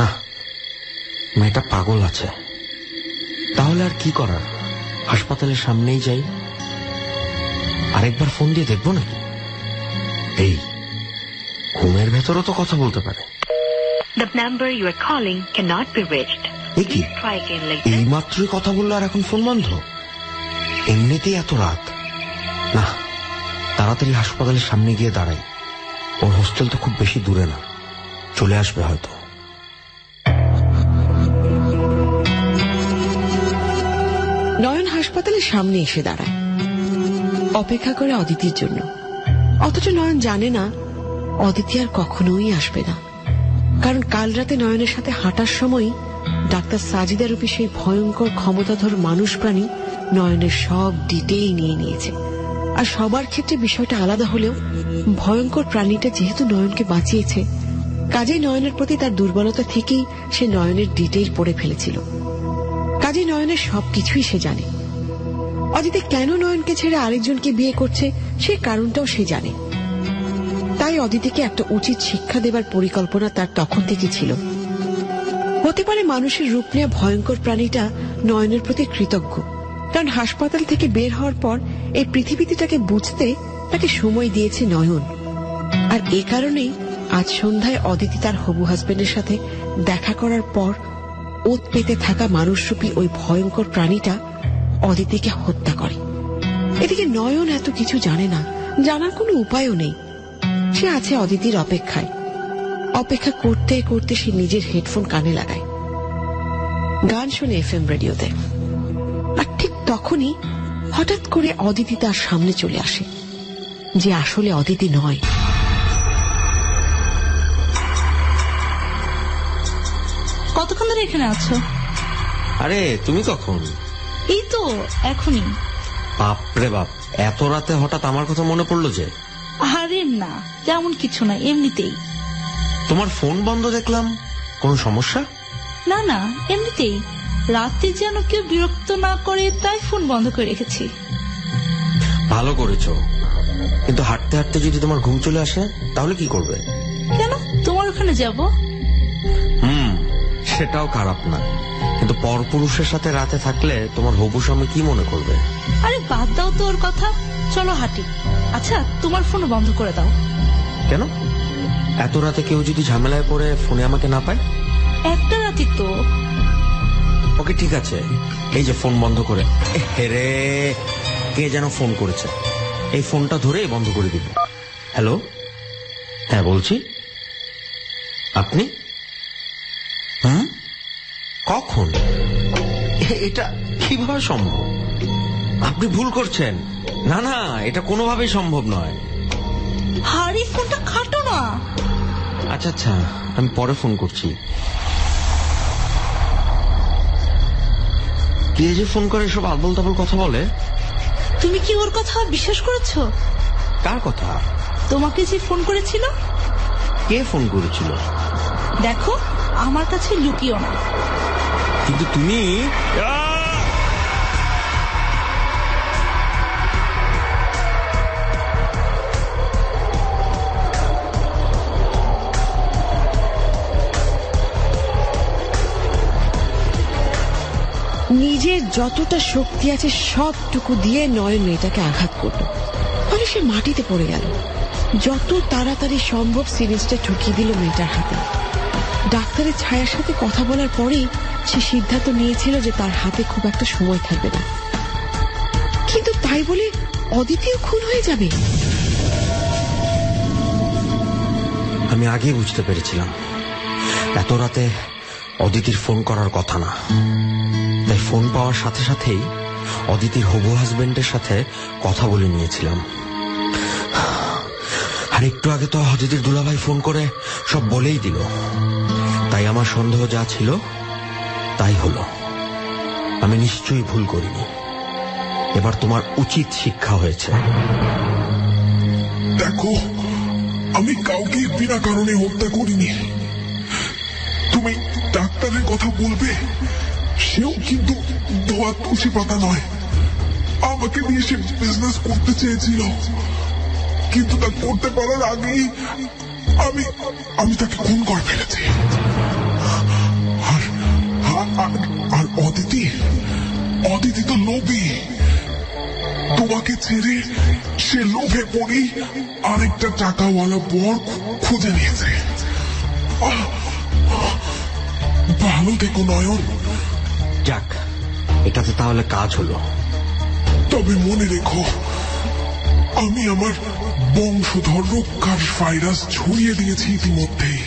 না, মেয়েটা পাগল আছে। তাহলে আর কি করার, হাসপাতালের সামনেই যাই। আরেকবার ফোন দিয়ে দেখবো নাকি? এই ঘুমের ভেতরও তো কথা বলতে পারে। The number you are calling cannot be reached. এ কি, এই মাত্রই কথা বললো আর এখন ফোন বন্ধ? এমনিতেই এত রাত। না, তাড়াতাড়ি হাসপাতালের সামনে গিয়ে দাঁড়াই। ওর হোস্টেল তো খুব বেশি দূরে না, চলে আসবে হয়তো। নয়ন হাসপাতালের সামনে এসে দাঁড়ায়, অপেক্ষা করে অদিতির জন্য। অথচ নয়ন জানে না অদিতি আর কখনোই আসবে না, কারণ কাল রাতে নয়নের সাথে হাঁটার সময় ডাক্তার সাজিদা রূপী সেই ভয়ঙ্কর ক্ষমতাধর মানুষ প্রাণী নয়নের সব ডিটেইল নিয়ে নিয়েছে। আর সবার ক্ষেত্রে বিষয়টা আলাদা হলেও ভয়ঙ্কর প্রাণীটা যেহেতু নয়নকে বাঁচিয়েছে, কাজেই নয়নের প্রতি তার দুর্বলতা থেকেই সে নয়নের ডিটেইল পড়ে ফেলেছিল। কাজেই নয়নের সবকিছুই সে জানে। অদিতি কেন নয়নকে ছেড়ে আরেকজনকে বিয়ে করছে সে কারণটাও সে জানে। তাই অদিতিকে একটা উচিত শিক্ষা দেবার পরিকল্পনা তার তখন থেকে ছিল। হতে পারে মানুষের রূপ নেওয়া ভয়ঙ্কর প্রাণীটা নয়নের প্রতি কৃতজ্ঞ, কারণ হাসপাতাল থেকে বের হওয়ার পর এই পৃথিবীতে তাকে বুঝতে তাকে সময় দিয়েছে নয়ন। আর এ কারণেই আজ সন্ধ্যায় অদিতি তার হবু হাজবেন্ডের সাথে দেখা করার পর ওত পেতে থাকা মানুষরূপী ওই ভয়ঙ্কর প্রাণীটা অদিতিকে হত্যা করে। এদিকে নয়ন এত কিছু জানে না, জানার কোনো উপায়ও নেই। সে আছে অদিতির অপেক্ষায়। অপেক্ষা করতে করতে সে নিজের হেডফোন কানে লাগায়, গান শুনে এফএম রেডিওতে। আর ঠিক তখনই হঠাৎ করে অদিতি তার সামনে চলে আসে, যে আসলে অদিতি নয়। কতক্ষণ ধরে এখানে আছো? আরে তুমি কখন? এই তো এখনই। বাপরে বাপ, এত রাতে হঠাৎ আমার কথা মনে পড়লো যে? আরে না, তেমন কিছু না, এমনিতেই। তোমার ফোন বন্ধ দেখলাম, কোন সমস্যা? না না, এমনিতেই। রাতে যেন কেউ বিরক্ত না করে তাই ফোন বন্ধ করে রেখেছি। ভালো করেছো, কিন্তু হাঁটতে হাঁটতে যদি তোমার ঘুম চলে আসে তাহলে কি করবে? কেন, তোমার ওখানে যাব? সেটাও খারাপ না, কিন্তু পরপুরুষের সাথে রাতে থাকলে তোমার হবু স্বামী কি মনে করবে? আরে বাদ দাও তো ওর কথা, চলো হাঁটি। আচ্ছা, তোমার ফোন বন্ধ করে দাও। কেন? এত রাতে কেউ যদি ঝামেলায় পড়ে ফোনে আমাকে না পায়? একটা রাতে তো। ওকে ঠিক আছে, এই যে ফোন বন্ধ করে। রে, কে যেন ফোন করেছে, এই ফোনটা ধরে বন্ধ করে দিব। হ্যালো, হ্যাঁ বলছি। আপনি? কখন? এটা কিভাবে সম্ভব? আপনি ভুল করছেন। না না, এটা কোনোভাবেই সম্ভব নয়। আরে ফোনটা কাটো না। আচ্ছা আচ্ছা, আমি পরে ফোন করছি। দিয়ে যে ফোন করে এসব আলবল তাবল কথা বলে। তুমি কি ওর কথা বিশ্বাস করেছো? কার কথা? তোমাকে যে ফোন করেছিল। কে ফোন করেছিল? দেখো, আমার কাছে লুকিও না। কিন্তু তুমি নিজের যতটা শক্তি আছে সবটুকু দিয়ে নয়ন মেয়েটাকে আঘাত করল, ফলে সে মাটিতে পড়ে গেল। যত তাড়াতাড়ি সম্ভব সিরিজটা ঠুকিয়ে দিল মেয়েটার হাতে। ডাক্তারের ছায়ার সাথে কথা বলার পরেই সে সিদ্ধান্ত নিয়েছিল যে তার হাতে খুব একটা সময় থাকবে না। কিন্তু তাই বলে অদিতিও খুন হয়ে যাবে? আমি আগেই বুঝতে পেরেছিলাম এত রাতে অদিতির ফোন করার কথা না। তাই ফোন পাওয়ার সাথে সাথেই অদিতির হবু হাজবেন্ডের সাথে কথা বলে নিয়েছিলাম। আর একটু আগে তো অদিতির দুলাভাই ফোন করে সব বলেই দিল। তাই আমার সন্দেহ যা ছিল তাই হলো। আমি নিশ্চয়ই ভুল করিনি। এবার তোমার উচিত শিক্ষা হয়েছে। দেখো, আমি কাউকে বিনা কারণে হত্যা করিনি। তুমি ডাক্তারের কথা বলবে, সেও কিন্তু ধোয়া তুলসী পাতা নয়। আমাকে দিয়ে সে বিজনেস করতে চেয়েছিল, কিন্তু তা করতে পারার আগেই আমি তাকে খুন করে ফেলেছি। আর অদিতি তো লোভী। তোমাকে ছেড়ে সে লোভে পড়েই আরেকটা টাকাওয়ালা বর খুঁজে নিয়েছে। ভালো থেকো নয়ন। যাক, এটাতে তাহলে কাজ হলো। তবে মনে রেখো, আমি আমার বংশধর রক্ষার ভাইরাস ছড়িয়ে দিয়েছি ইতিমধ্যেই।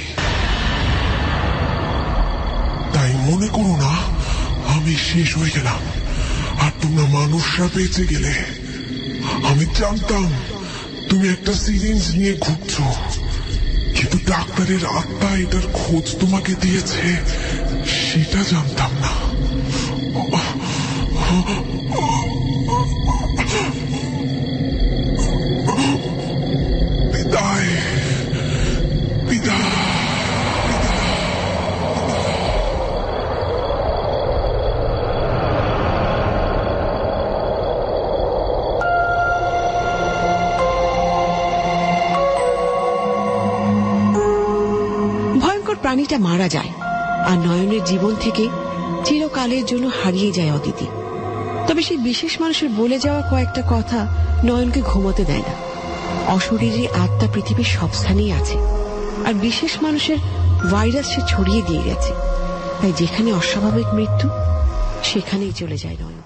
তাই মনে করো না আমি শেষ হয়ে গেলাম আর তোমরা মানুষরা বেঁচে গেলে। আমি জানতাম তুমি একটা সিরিঞ্জ নিয়ে ঘুরছো, কিন্তু ডাক্তারের আত্মা এটার খোঁজ তোমাকে দিয়েছে সেটা জানতাম না। বিদায়, বিদায়। ভয়ঙ্কর প্রাণীটা মারা যায় আর নয়নের জীবন থেকে চিরকালের জন্য হারিয়ে যায় অদিতি। তবে সেই বিশেষ মানুষের বলে যাওয়া কয়েকটা কথা নয়নকে ঘুমোতে দেয় না। অশরীরী আত্মা পৃথিবীর সব স্থানেই আছে, আর বিশেষ মানুষের ভাইরাস সে ছড়িয়ে দিয়ে গেছে। তাই যেখানে অস্বাভাবিক মৃত্যু সেখানেই চলে যায় নয়ন।